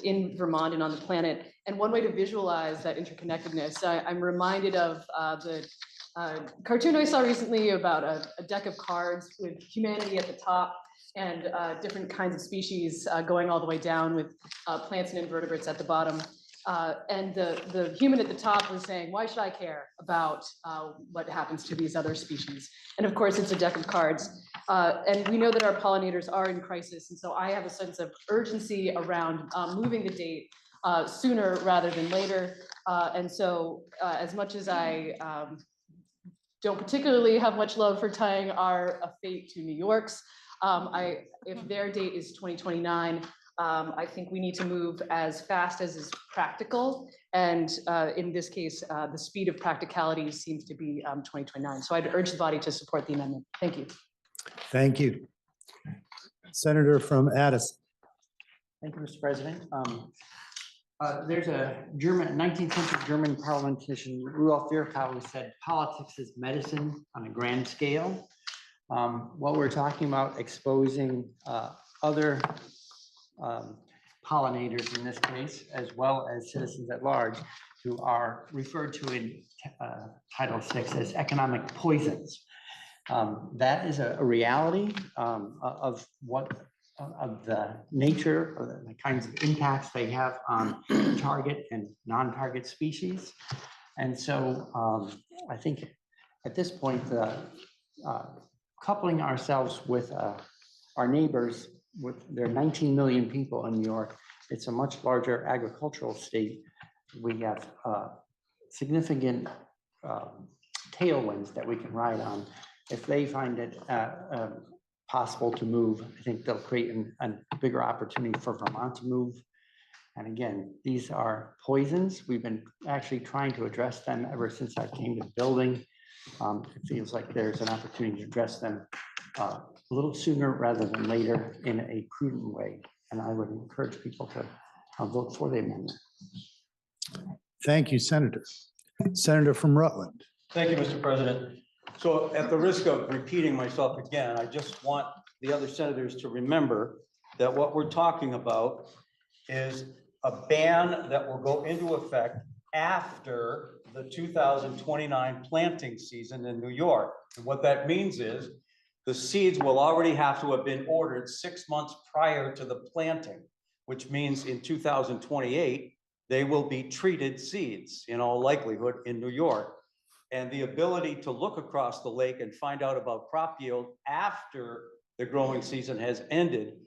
in Vermont and on the planet. And one way to visualize that interconnectedness, I'm reminded of the cartoon I saw recently about a deck of cards with humanity at the top and different kinds of species going all the way down with plants and invertebrates at the bottom. And the human at the top was saying, why should I care about what happens to these other species? And of course, it's a deck of cards. And we know that our pollinators are in crisis. And so I have a sense of urgency around moving the date sooner rather than later. And so as much as I don't particularly have much love for tying our fate to New York's, if their date is 2029, I think we need to move as fast as is practical. And in this case, the speed of practicality seems to be 2029. So I'd urge the body to support the amendment. Thank you. Thank you. Senator from Addison. Thank you, Mr. President. There's a 19th century German parliamentarian, Rudolf Virchow, who said politics is medicine on a grand scale. What we're talking about exposing other pollinators in this case, as well as citizens at large, who are referred to in Title VI as economic poisons. That is a reality of the nature or the kinds of impacts they have on target and non-target species. And so I think at this point, coupling ourselves with our neighbors, with their 19 million people in New York, it's a much larger agricultural state. We have significant tailwinds that we can ride on. If they find it possible to move, I think they'll create a bigger opportunity for Vermont to move. And again, these are poisons. We've been actually trying to address them ever since I came to the building. It feels like there's an opportunity to address them a little sooner rather than later in a prudent way. And I would encourage people to vote for the amendment. Thank you, Senator. Senator from Rutland. Thank you, Mr. President. So at the risk of repeating myself again, I just want the other senators to remember that what we're talking about is a ban that will go into effect after the 2029 planting season in New York. And what that means is the seeds will already have to have been ordered 6 months prior to the planting, which means in 2028, they will be treated seeds in all likelihood in New York. And the ability to look across the lake and find out about crop yield after the growing season has ended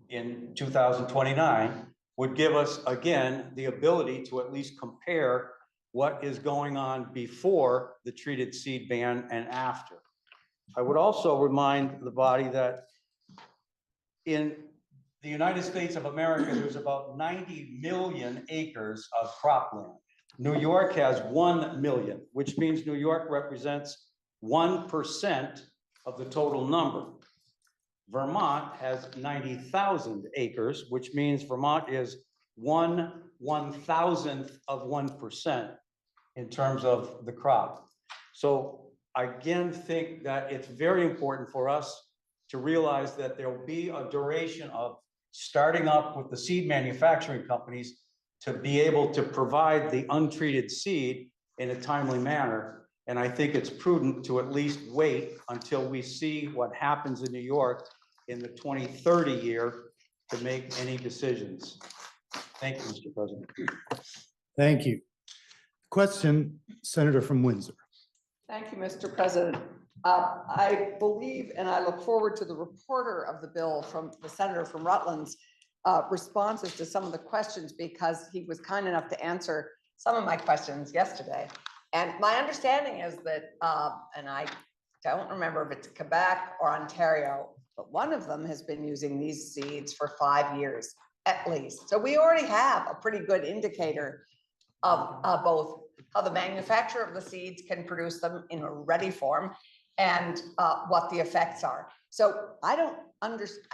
in 2029 would give us, again, the ability to at least compare what is going on before the treated seed ban and after. I would also remind the body that in the United States of America, there's about 90 million acres of cropland. New York has 1 million, which means New York represents 1% of the total number. Vermont has 90,000 acres, which means Vermont is 1/1000th of 1% in terms of the crop. So I again think that it's very important for us to realize that there will be a duration of starting up with the seed manufacturing companies to be able to provide the untreated seed in a timely manner. And I think it's prudent to at least wait until we see what happens in New York in the 2030 year to make any decisions. Thank you, Mr. President. Thank you. Question, Senator from Windsor. Thank you, Mr. President. I believe, and I look forward to the reporter of the bill from the senator from Rutland's responses to some of the questions, because he was kind enough to answer some of my questions yesterday. And my understanding is that, and I don't remember if it's Quebec or Ontario, but one of them has been using these seeds for 5 years at least. So we already have a pretty good indicator of both how the manufacturer of the seeds can produce them in a ready form and what the effects are. So I don't understand.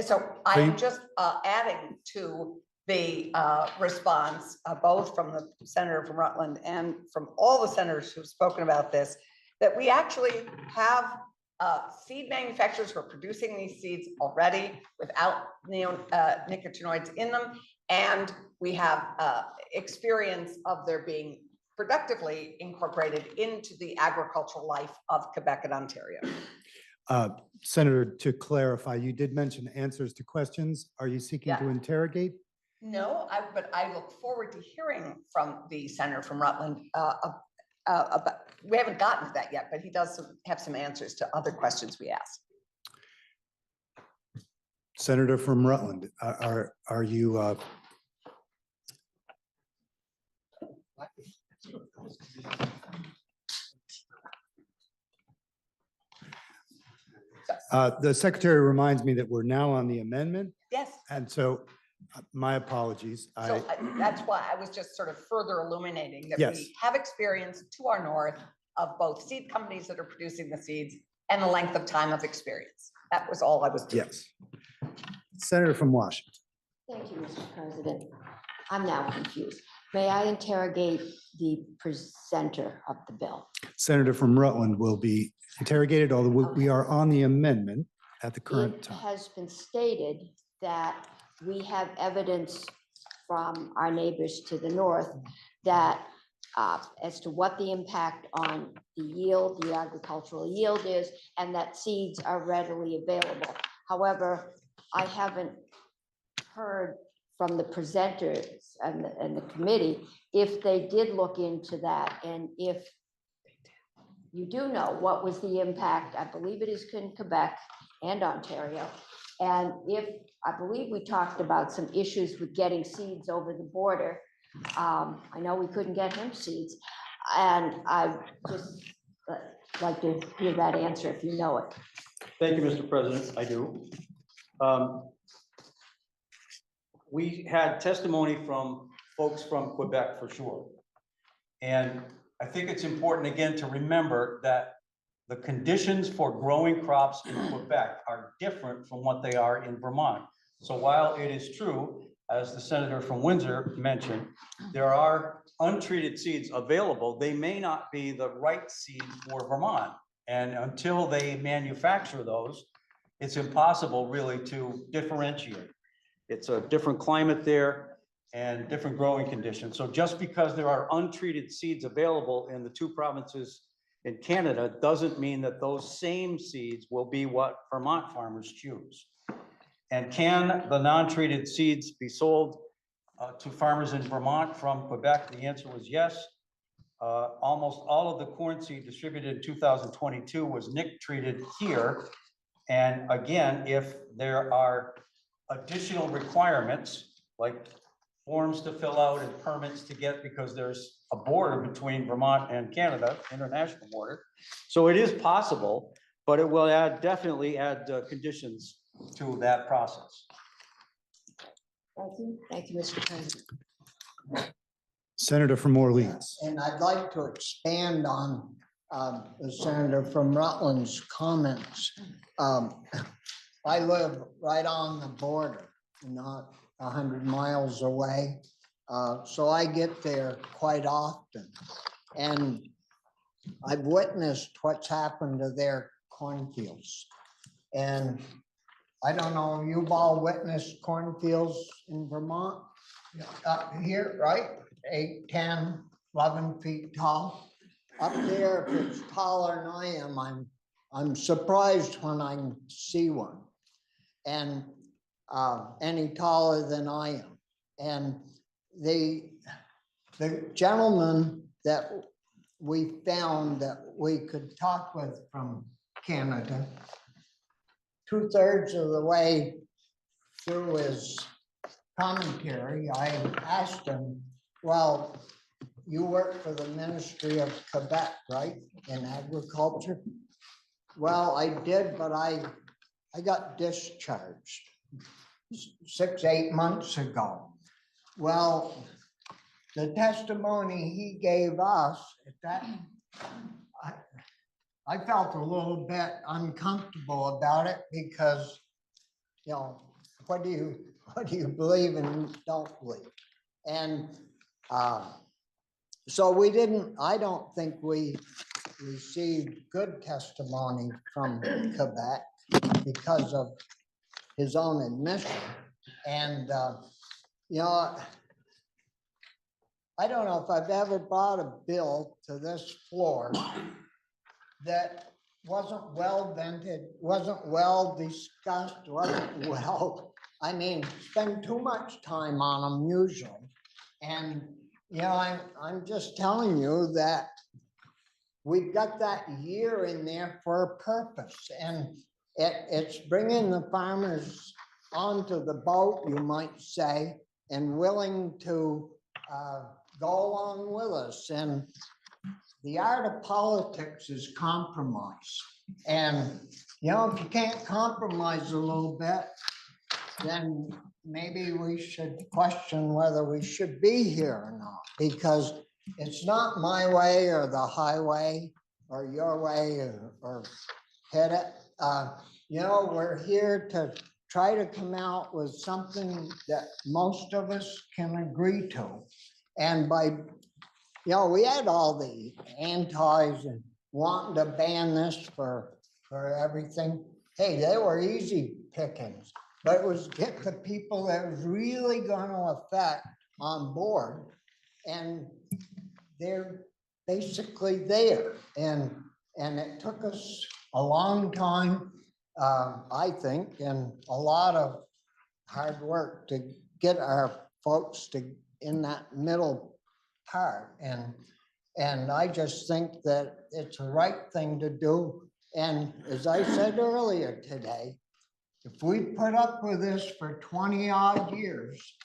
So I'm just adding to the response, both from the senator from Rutland and from all the senators who've spoken about this, that we actually have seed manufacturers who are producing these seeds already without neonicotinoids in them. And we have experience of their being productively incorporated into the agricultural life of Quebec and Ontario. Senator, to clarify, you did mention answers to questions. Are you seeking to interrogate? No, but I look forward to hearing from the senator from Rutland. We haven't gotten to that yet, but he does have some answers to other questions we asked. Senator from Rutland, are you? The secretary reminds me that we're now on the amendment, Yes. and so my apologies. So that's why I was just sort of further illuminating that Yes. we have experience to our north of both seed companies that are producing the seeds and the length of time of experience. That was all I was doing. Yes. Senator from Washington. Thank you, Mr. President. I'm now confused. May I interrogate the presenter of the bill? Senator from Rutland will be interrogated, although we are on the amendment at the current It time. has been stated that we have evidence from our neighbors to the north that as to what the impact on the yield, the agricultural yield is, and that seeds are readily available. However, I haven't heard from the presenters and the committee if they did look into that, and if you do know what was the impact, I believe it is in Quebec and Ontario. And if, I believe we talked about some issues with getting seeds over the border. I know we couldn't get hemp seeds, and I just like to hear that answer if you know it. Thank you, Mr. President. I do. We had testimony from folks from Quebec for sure. And I think it's important again to remember that the conditions for growing crops in Quebec are different from what they are in Vermont. So while it is true, as the senator from Windsor mentioned, there are untreated seeds available, they may not be the right seed for Vermont. And until they manufacture those, it's impossible really to differentiate. It's a different climate there and different growing conditions. So just because there are untreated seeds available in the two provinces in Canada doesn't mean that those same seeds will be what Vermont farmers choose. And can the non-treated seeds be sold to farmers in Vermont from Quebec? The answer was yes. Almost all of the corn seed distributed in 2022 was NIC treated here. And again, if there are additional requirements like forms to fill out and permits to get, because there's a border between Vermont and Canada, international border. So it is possible, but it will definitely add conditions to that process. Thank you, Mr. President. Senator from Orleans. And I'd like to expand on the senator from Rutland's comments. I live right on the border, not 100 miles away. So I get there quite often. And I've witnessed what's happened to their cornfields. And I don't know, you've all witnessed cornfields in Vermont? Up here, right? 8, 10, 11 feet tall. Up there, if it's taller than I am, I'm surprised when I see one. And any taller than I am. And the gentleman that we found that we could talk with from Canada, 2/3 of the way through his commentary, I asked him, well, you work for the Ministry of Quebec, right, in agriculture? Well, I did, but I got discharged 6, 8 months ago. Well, the testimony he gave us at that, I felt a little bit uncomfortable about it because, you know, what do you believe and don't believe? And so I don't think we received good testimony from Quebec because of his own admission. And, you know, I don't know if I've ever brought a bill to this floor that wasn't well vented, wasn't well discussed, wasn't well, I mean, spend too much time on them usually. And, you know, I'm just telling you that we've got that year in there for a purpose. And it's bringing the farmers onto the boat, you might say, and willing to go along with us. And the art of politics is compromise. And, you know, if you can't compromise a little bit, then maybe we should question whether we should be here or not, because it's not my way or the highway or your way or hit it. You know, we're here to try to come out with something that most of us can agree to. And by, you know, we had all the antis and wanting to ban this for everything. Hey, they were easy pickings, but it was get the people that was really gonna affect on board. And they're basically there. And it took us a long time, I think, and a lot of hard work to get our folks in that middle part. And I just think that it's the right thing to do. And as I said earlier today, if we put up with this for 20 odd years,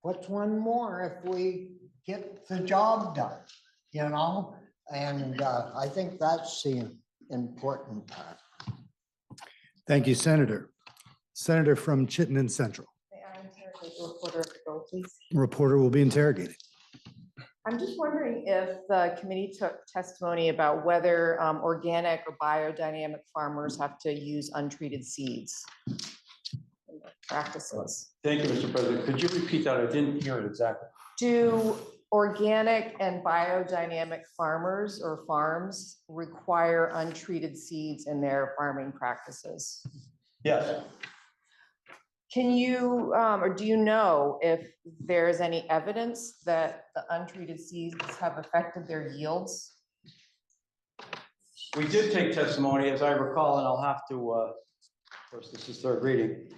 what's one more if we get the job done, you know? And I think that's the important part. Thank you, Senator. Senator from Chittenden Central. May I interrogate the reporter at the go, please? Reporter will be interrogated. I'm just wondering if the committee took testimony about whether organic or biodynamic farmers have to use untreated seeds in their practices. Thank you, Mr. President. Could you repeat that? I didn't hear it exactly. Do organic and biodynamic farmers or farms require untreated seeds in their farming practices? Yes. Can you, or do you know if there's any evidence that the untreated seeds have affected their yields? We did take testimony, as I recall, and I'll have to, of course, this is third reading.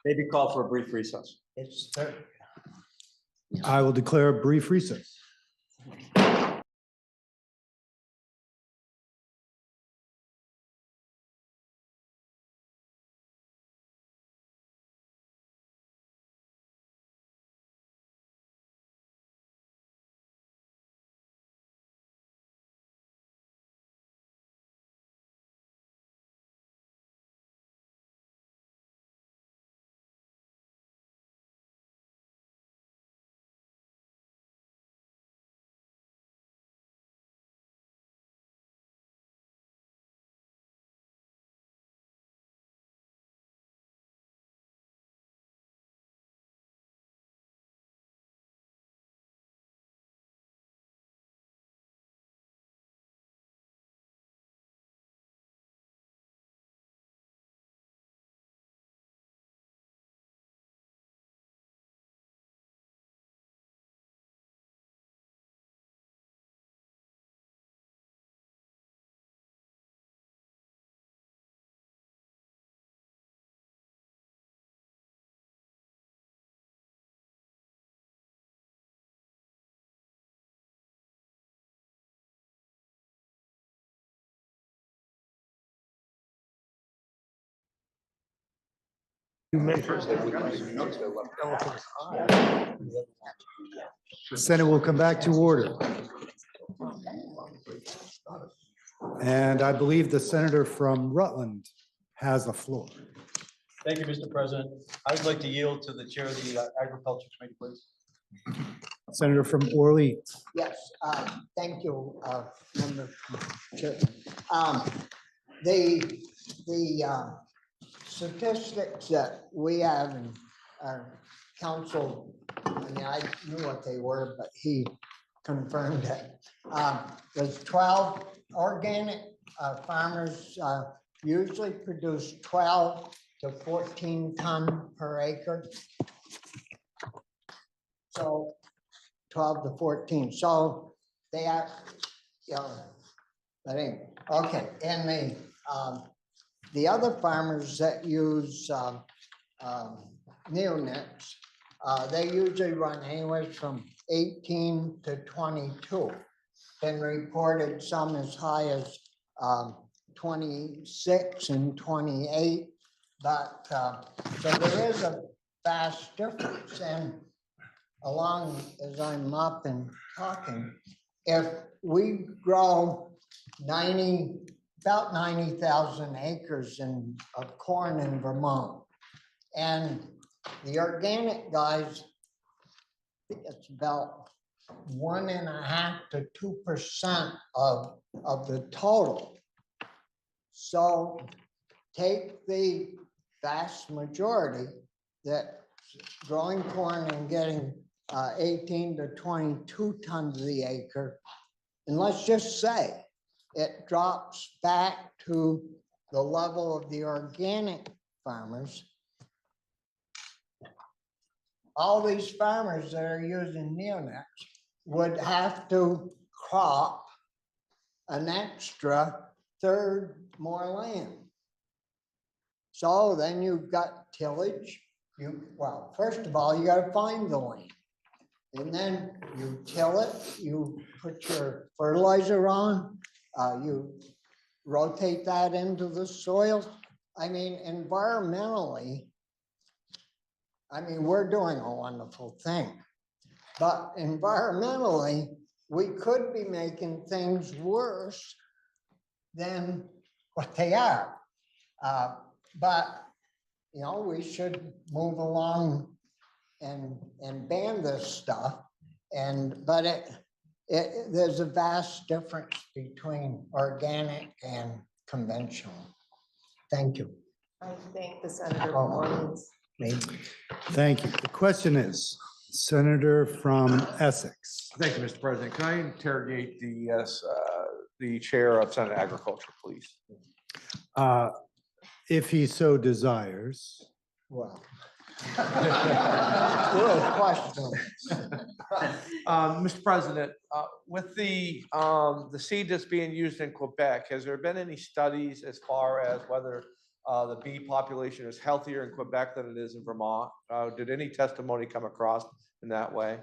Maybe call for a brief recess. It's third. I will declare a brief recess. The Senate will come back to order. And I believe the senator from Rutland has the floor. Thank you, Mr. President. I would like to yield to the chair of the Agriculture Committee, please. Senator from Orleans. Yes, thank you, Member Chipman. The statistics that we have in our council, I mean, I knew what they were, but he confirmed it. There's 12 organic farmers usually produce 12 to 14 ton per acre. So 12 to 14. So they are, you know, I think, okay. And the other farmers that use neonics, they usually run anywhere from 18 to 22. Been reported some as high as 26 and 28. But so there is a vast difference. And along as I'm up and talking, if we grow about 90,000 acres of corn in Vermont. And the organic guys, it's about 1.5% to 2% of the total. So take the vast majority that growing corn and getting 18 to 22 tons the acre. And let's just say it drops back to the level of the organic farmers. All these farmers that are using neonics would have to crop an extra third more land. So then you've got tillage. Well, first of all, you got to find the land. And then you till it, you put your fertilizer on, you rotate that into the soil. I mean, environmentally, I mean, we're doing a wonderful thing. But environmentally, we could be making things worse than what they are. But, you know, we should move along and ban this stuff. But there's a vast difference between organic and conventional. Thank you. I thank the senator from Orleans. Thank you. The question is, Senator from Essex. Thank you, Mr. President. Can I interrogate the chair of Senate Agriculture, please? If he so desires. Well. Good question. Mr. President, with the seed that's being used in Quebec, has there been any studies as far as whether the bee population is healthier in Quebec than it is in Vermont? Did any testimony come across in that way?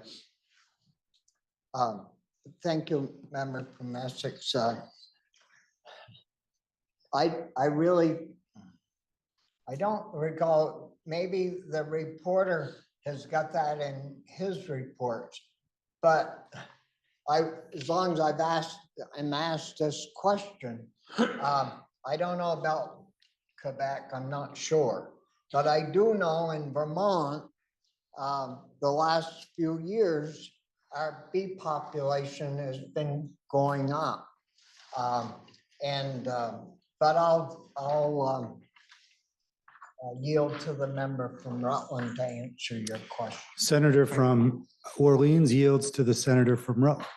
Thank you, member from Essex. I don't recall, maybe the reporter has got that in his reports, but as long as I'm asked this question, I don't know about Quebec, I'm not sure. But I do know in Vermont, the last few years, our bee population has been going up. But I'll yield to the member from Rutland to answer your question. Senator from Orleans yields to the senator from Rutland.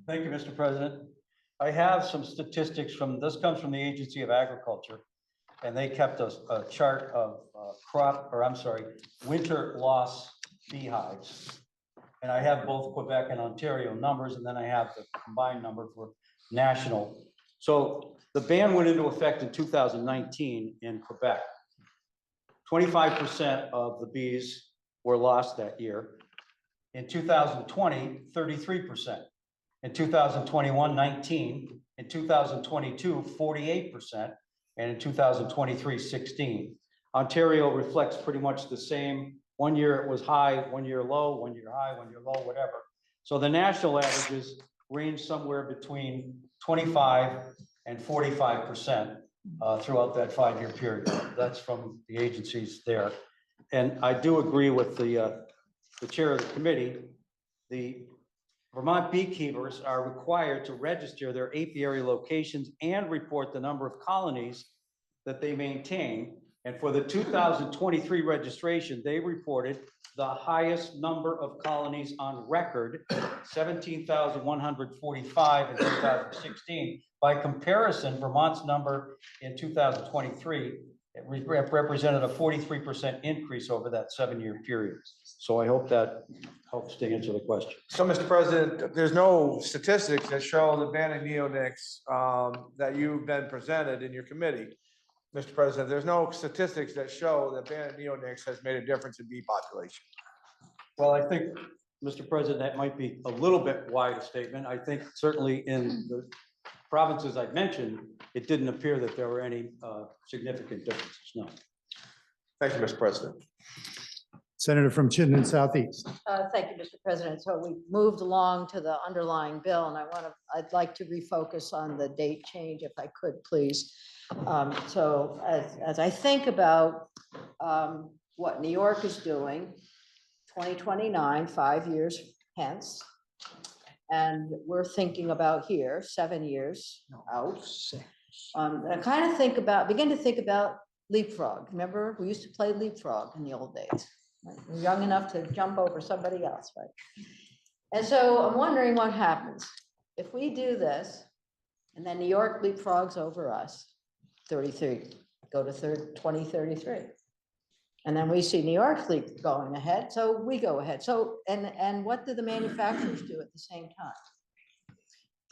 Thank you, Mr. President. I have some statistics this comes from the Agency of Agriculture, and they kept a chart of winter loss beehives. And I have both Quebec and Ontario numbers, and then I have the combined number for national. So the ban went into effect in 2019 in Quebec. 25% of the bees were lost that year. In 2020, 33%. In 2021, 19%. In 2022, 48%. And in 2023, 16%. Ontario reflects pretty much the same. 1 year it was high, 1 year low, 1 year high, 1 year low, whatever. So the national averages range somewhere between 25 and 45% throughout that 5-year period. That's from the agencies there. And I do agree with the chair of the committee. The Vermont beekeepers are required to register their apiary locations and report the number of colonies that they maintain. And for the 2023 registration, they reported the highest number of colonies on record, 17,145 in 2016. By comparison, Vermont's number in 2023 represented a 43% increase over that 7-year period. So I hope that helps to answer the question. So, Mr. President, there's no statistics that show the ban of neonics that you've been presented in your committee. Mr. President, there's no statistics that show that ban of neonics has made a difference in bee population. Well, I think, Mr. President, that might be a little bit wide a statement. I think certainly in the provinces I've mentioned, it didn't appear that there were any significant differences, no. Thank you, Mr. President. Senator from Chittenden Southeast. Thank you, Mr. President. So we moved along to the underlying bill, and I'd like to refocus on the date change if I could, please. So as I think about what New York is doing, 2029, 5 years hence, and we're thinking about here, 7 years out. I kind of begin to think about leapfrog. Remember, we used to play leapfrog in the old days. Right? We're young enough to jump over somebody else, right? And so I'm wondering what happens if we do this, and then New York leapfrogs over us, 33, go to 2033. And then we see New York leap going ahead, so we go ahead. So, and what do the manufacturers do at the same time?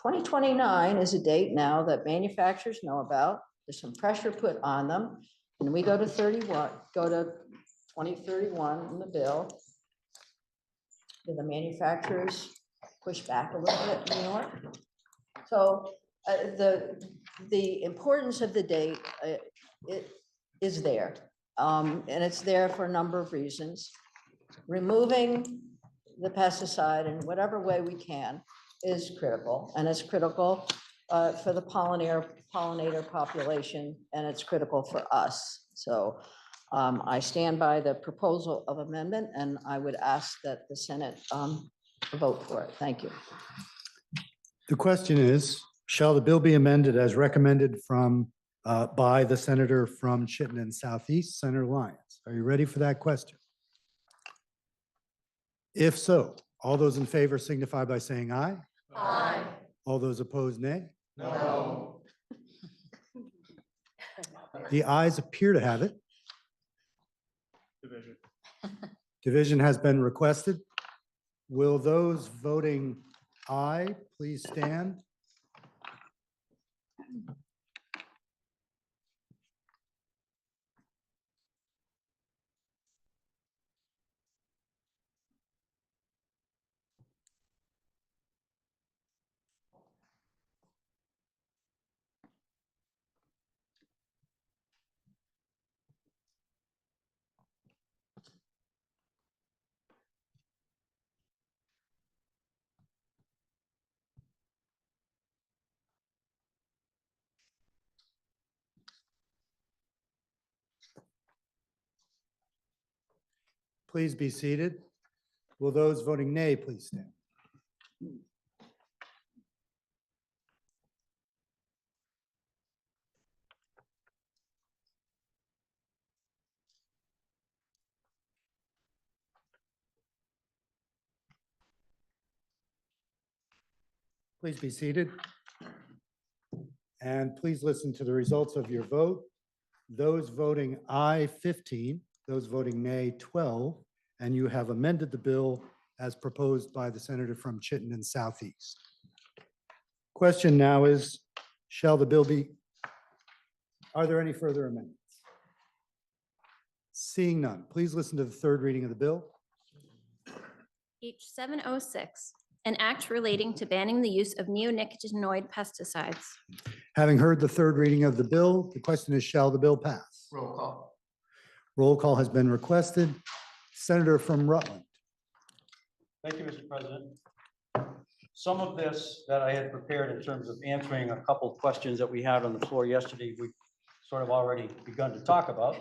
2029 is a date now that manufacturers know about. There's some pressure put on them. And we go to 2031 in the bill. Do the manufacturers push back a little bit in New York? So the importance of the date it is there. And it's there for a number of reasons. Removing the pesticide in whatever way we can is critical, and it's critical for the pollinator population, and it's critical for us. So I stand by the proposal of amendment, and I would ask that the Senate vote for it. Thank you. The question is, shall the bill be amended as recommended by the senator from Chittenden Southeast, Senator Lyons? Are you ready for that question? If so, all those in favor signify by saying aye. Aye. All those opposed, nay. No. The ayes appear to have it. Division. Division has been requested. Will those voting aye please stand? Please be seated. Will those voting nay please stand? Please be seated. And please listen to the results of your vote. Those voting aye 15, those voting nay 12, and you have amended the bill as proposed by the senator from Chittenden Southeast. Question now is, shall the bill be, are there any further amendments? Seeing none, please listen to the third reading of the bill. H 706, an act relating to banning the use of neonicotinoid pesticides. Having heard the third reading of the bill, the question is, shall the bill pass? Roll call. Roll call has been requested. Senator from Rutland. Thank you, Mr. President. Some of this that I had prepared in terms of answering a couple of questions that we had on the floor yesterday, we've sort of already begun to talk about.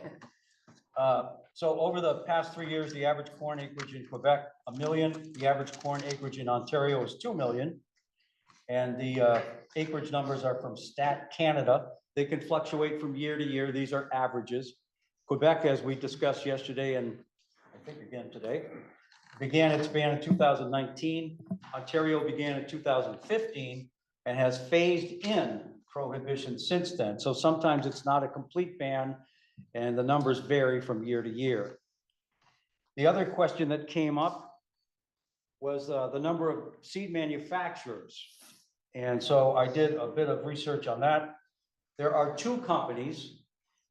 So over the past 3 years, the average corn acreage in Quebec, 1 million. The average corn acreage in Ontario is 2 million. And the acreage numbers are from Stat Canada. They can fluctuate from year to year. These are averages. Quebec, as we discussed yesterday, and I think again today, began its ban in 2019. Ontario began in 2015 and has phased in prohibition since then. So sometimes it's not a complete ban, and the numbers vary from year to year. The other question that came up was the number of seed manufacturers. And so I did a bit of research on that. There are 2 companies,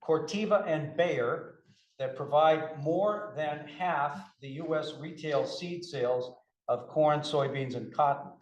Corteva and Bayer, that provide more than half the US retail seed sales of corn, soybeans, and cotton.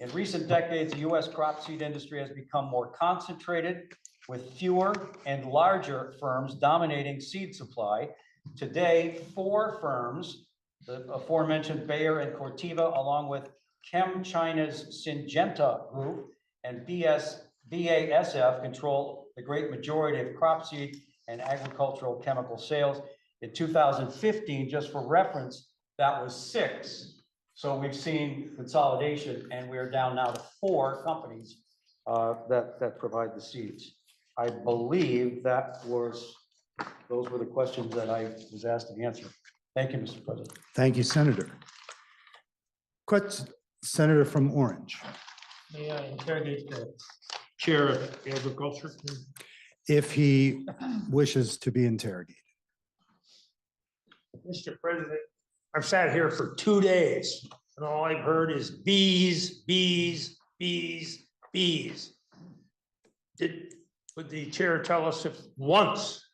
In recent decades, the US crop seed industry has become more concentrated, with fewer and larger firms dominating seed supply, Today, 4 firms, the aforementioned Bayer and Corteva, along with Chem China's Syngenta Group and BASF control the great majority of crop seed and agricultural chemical sales. In 2015, just for reference, that was 6. So we've seen consolidation, and we're down now to 4 companies that provide the seeds. I believe those were the questions that I was asked to answer. Thank you, Mr. President. Thank you, Senator. Question, Senator from Orange. May I interrogate the Chair of Agriculture? If he wishes to be interrogated. Mr. President, I've sat here for 2 days and all I've heard is bees, bees, bees, bees. Would the chair tell us if once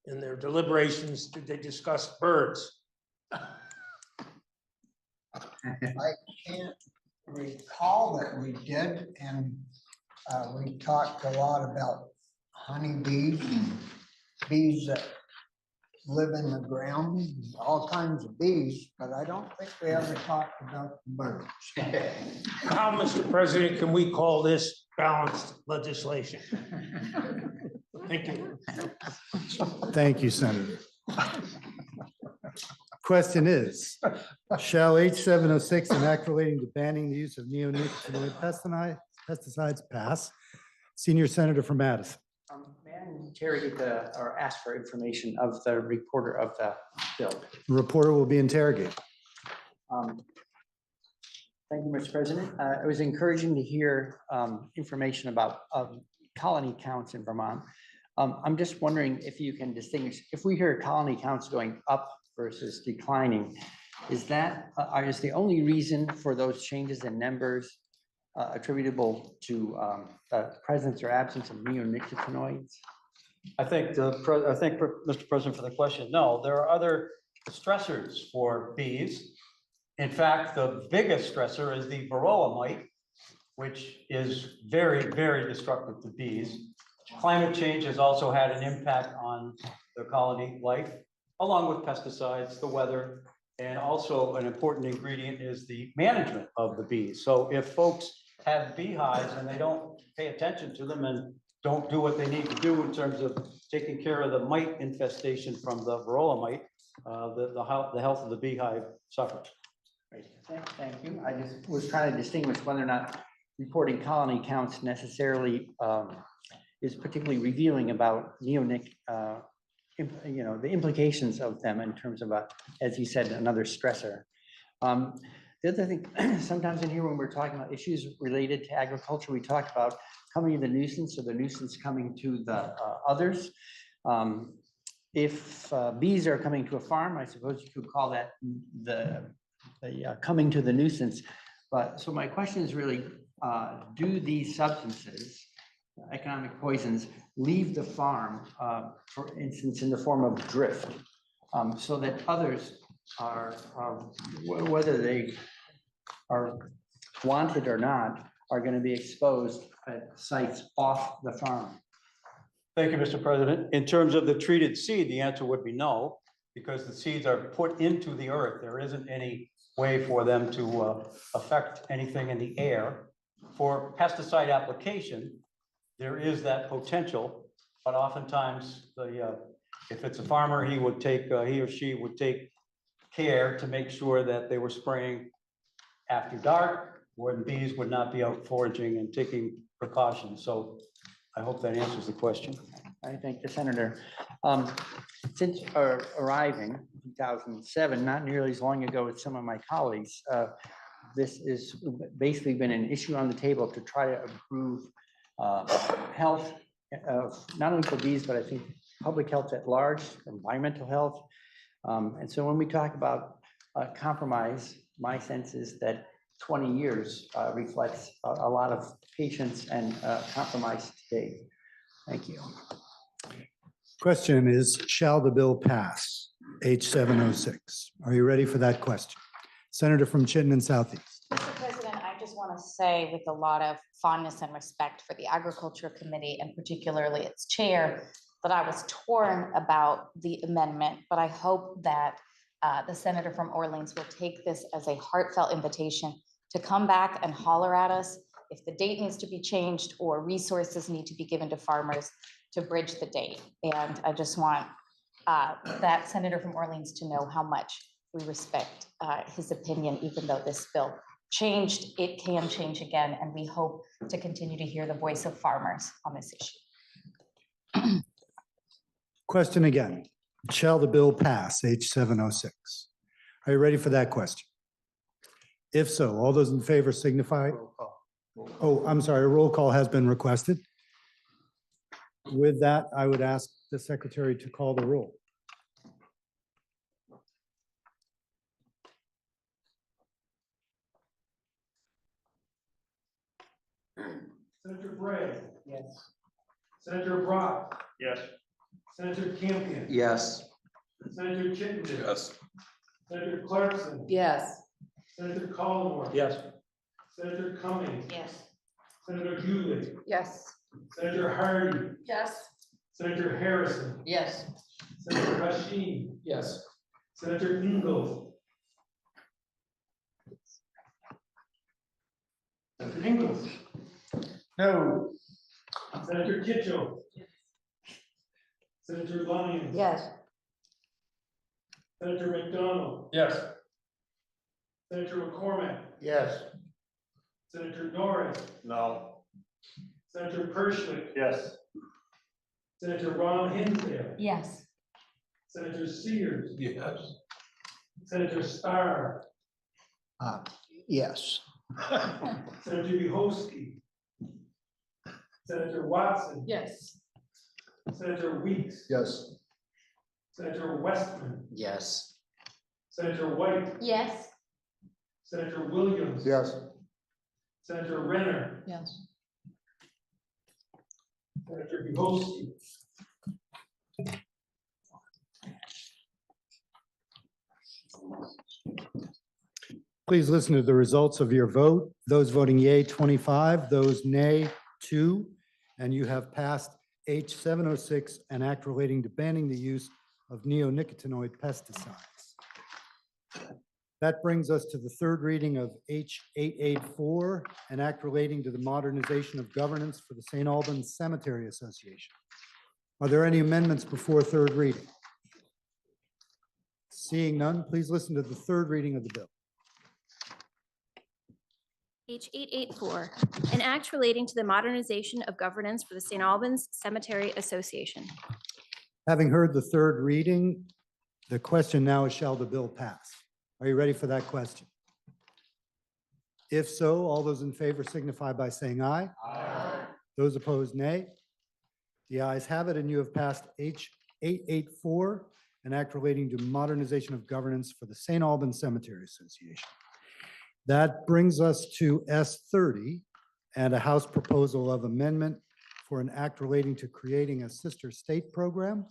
in their deliberations did they discuss birds? I can't recall that we did, and we talked a lot about honeybees, bees that live in the ground, all kinds of bees, but I don't think we ever talked about the birds. How, Mr. President, can we call this balanced legislation? Thank you. Thank you, Senator. Question is, shall H706 enact relating to banning the use of neonicotinoid pesticides pass? Senior Senator from Madison. May I interrogate or ask for information of the reporter of the bill? The reporter will be interrogated. Thank you, Mr. President. It was encouraging to hear information about colony counts in Vermont. I'm just wondering if you can distinguish, if we hear colony counts going up versus declining, is the only reason for those changes in numbers attributable to presence or absence of neonicotinoids? I thank Mr. President for the question. No, there are other stressors for bees. In fact, the biggest stressor is the varroa mite, which is very, very destructive to bees. Climate change has also had an impact on the colony life, along with pesticides, the weather, and also an important ingredient is the management of the bees. So if folks have beehives and they don't pay attention to them and don't do what they need to do in terms of taking care of the mite infestation from the varroa mite, the health of the beehive suffers. Great. Thank you. I just was trying to distinguish whether or not reporting colony counts necessarily is particularly revealing about neonic, the implications of them in terms of, as you said, another stressor. The other thing, sometimes in here when we're talking about issues related to agriculture, we talk about coming to the nuisance or the nuisance coming to the others. If bees are coming to a farm, I suppose you could call that the coming to the nuisance. But so my question is really, do these substances, economic poisons, leave the farm, for instance, in the form of drift, so that others are, whether they are wanted or not, are going to be exposed at sites off the farm? Thank you, Mr. President. In terms of the treated seed, the answer would be no, because the seeds are put into the earth. There isn't any way for them to affect anything in the air. For pesticide application, there is that potential, but oftentimes if it's a farmer, he or she would take care to make sure that they were spraying after dark, where the bees would not be out foraging and taking precautions. So I hope that answers the question. I thank the senator. Since arriving in 2007, not nearly as long ago as some of my colleagues, this has basically been an issue on the table to try to improve health, not only for bees, but I think public health at large, environmental health. And so when we talk about compromise, my sense is that 20 years reflects a lot of patience and compromise today. Thank you. Question is, shall the bill pass? H706. Are you ready for that question? Senator from Chittenden Southeast. Mr. President, I just want to say with a lot of fondness and respect for the Agriculture Committee and particularly its chair, that I was torn about the amendment, but I hope that the senator from Orleans will take this as a heartfelt invitation to come back and holler at us if the date needs to be changed or resources need to be given to farmers to bridge the date. And I just want that senator from Orleans to know how much we respect his opinion, even though this bill changed, it can change again, and we hope to continue to hear the voice of farmers on this issue. Question again. Shall the bill pass H 706? Are you ready for that question? If so, all those in favor signify. Oh, I'm sorry, a roll call has been requested. With that, I would ask the secretary to call the roll. Senator Bray. Yes. Senator Brock. Yes. Senator Campion. Yes. Senator Chittenden. Yes. Senator Clarkson. Yes. Senator Collmore. Yes. Senator Cummings. Yes. Senator Hewley. Yes. Senator Hardy. Yes. Senator Harrison. Yes. Senator Rashid. Yes. Senator Ingalls. Senator Ingalls. No. Senator Kitchell. Senator Lyons. Yes. Senator McDonald. Yes. Senator McCormick. Yes. Senator Norris. No. Senator Pershling. Yes. Senator Ron Hinsdale. Yes. Senator Sears. Yes. Senator Starr. Yes. Senator Uhofsky. Senator Watson. Yes. Senator Weeks. Yes. Senator Westman. Yes. Senator White. Yes. Senator Williams. Yes. Senator Renner. Yes. Senator Uhofsky. Please listen to the results of your vote. Those voting yea, 25, those nay, 2, and you have passed H 706, an act relating to banning the use of neonicotinoid pesticides. That brings us to the third reading of H 884, an act relating to the modernization of governance for the St. Albans Cemetery Association. Are there any amendments before third reading? Seeing none, please listen to the third reading of the bill. H 884, an act relating to the modernization of governance for the St. Albans Cemetery Association. Having heard the third reading, the question now is, shall the bill pass? Are you ready for that question? If so, all those in favor signify by saying aye. Aye. Those opposed, nay. The ayes have it, and you have passed H 884, an act relating to modernization of governance for the St. Albans Cemetery Association. That brings us to S 30 and a House proposal of amendment for an act relating to creating a sister state program.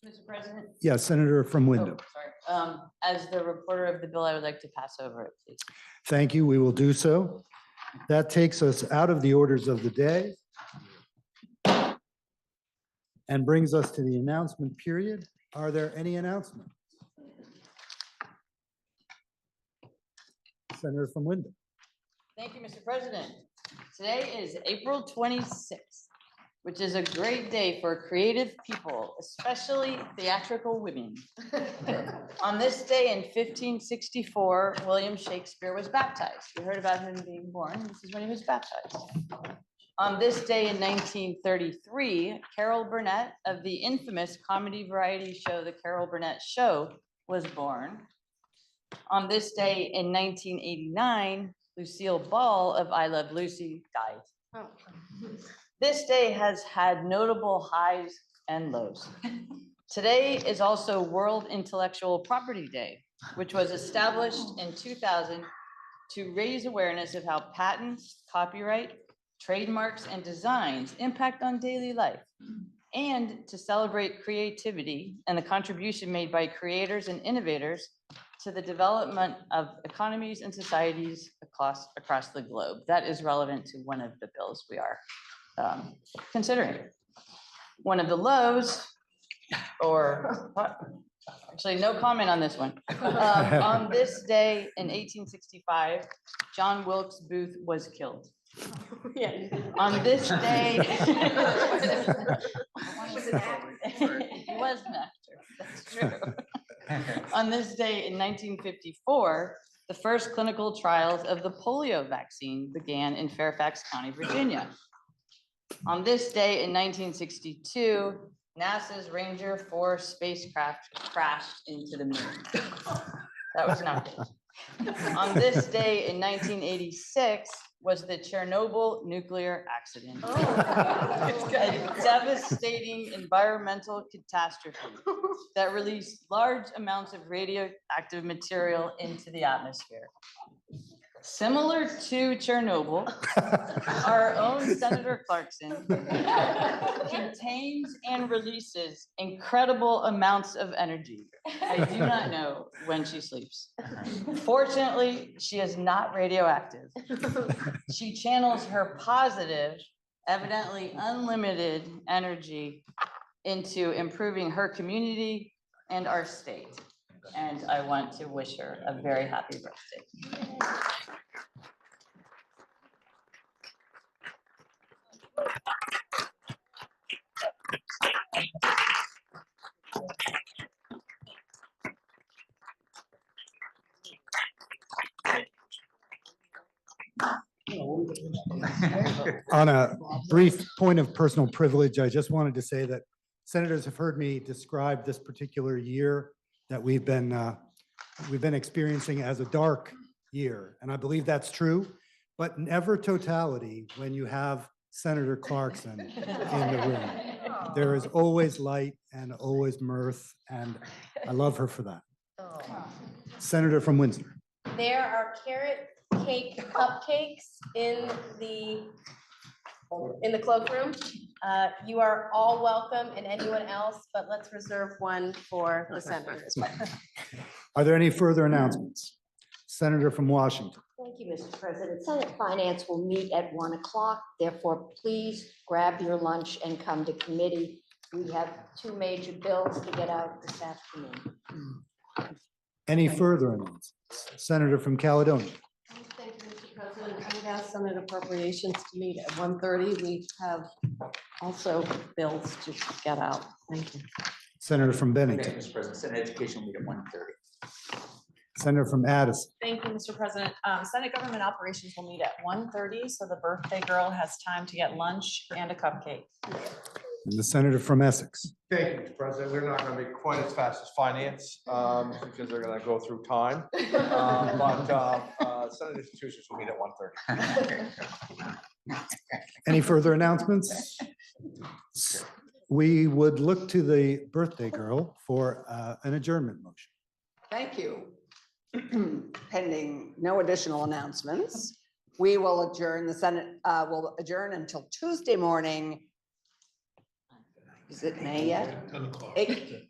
Mr. President? Yes, Senator from Wyndham. Sorry. As the reporter of the bill, I would like to pass over it, please. Thank you. We will do so. That takes us out of the orders of the day and brings us to the announcement period. Are there any announcements? Senator from Wyndham. Thank you, Mr. President. Today is April 26th, which is a great day for creative people, especially theatrical women. On this day in 1564, William Shakespeare was baptized. You heard about him being born. This is when he was baptized. On this day in 1933, Carol Burnett of the infamous comedy variety show, The Carol Burnett Show, was born. On this day in 1989, Lucille Ball of I Love Lucy died. This day has had notable highs and lows. Today is also World Intellectual Property Day, which was established in 2000 to raise awareness of how patents, copyright, trademarks, and designs impact on daily life, and to celebrate creativity and the contribution made by creators and innovators to the development of economies and societies across the globe. That is relevant to one of the bills we are considering. One of the lows, or what? Actually, no comment on this one. On this day in 1865, John Wilkes Booth was killed. On this day. He was an actor, that's true. On this day in 1954, the first clinical trials of the polio vaccine began in Fairfax County, Virginia. On this day in 1962, NASA's Ranger 4 spacecraft crashed into the moon. That was not good. On this day in 1986 was the Chernobyl nuclear accident. A devastating environmental catastrophe that released large amounts of radioactive material into the atmosphere. Similar to Chernobyl, our own Senator Clarkson contains and releases incredible amounts of energy. I do not know when she sleeps. Fortunately, she is not radioactive. She channels her positive, evidently unlimited energy into improving her community and our state. And I want to wish her a very happy birthday. On a brief point of personal privilege, I just wanted to say that senators have heard me describe this particular year that we've been experiencing as a dark year, and I believe that's true, but never totality when you have Senator Clarkson in the room. There is always light and always mirth, and I love her for that. Senator from Windsor. There are carrot cake cupcakes in the cloakroom. You are all welcome, and anyone else, but let's reserve one for the senator as well. Are there any further announcements? Senator from Washington. Thank you, Mr. President. Senate Finance will meet at 1 o'clock. Therefore, please grab your lunch and come to committee. We have 2 major bills to get out this afternoon. Any further announcements? Senator from Caledonia. Thank you, Mr. President. I would ask Senate Appropriations to meet at 1:30. We have also bills to get out. Thank you. Senator from Bennington. Mr. President, Senate Education will meet at 1:30. Senator from Addison. Thank you, Mr. President. Senate Government Operations will meet at 1:30, so the birthday girl has time to get lunch and a cupcake. And the senator from Essex. Thank you, Mr. President. They're not going to be quite as fast as finance because they're going to go through time. But Senate institutions will meet at 1:30. Any further announcements? We would look to the birthday girl for an adjournment motion. Thank you. Pending no additional announcements, we will adjourn, the Senate will adjourn until Tuesday morning. Is it May yet?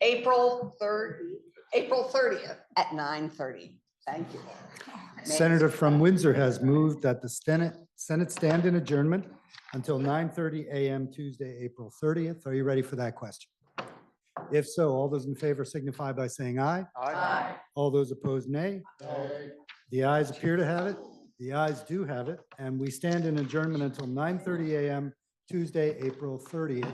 April 30th at 9:30. Thank you. Senator from Windsor has moved that the Senate stand in adjournment until 9:30 a.m. Tuesday, April 30th. Are you ready for that question? If so, all those in favor signify by saying aye. Aye. All those opposed, nay. The ayes appear to have it. The ayes do have it, and we stand in adjournment until 9:30 a.m. Tuesday, April 30th.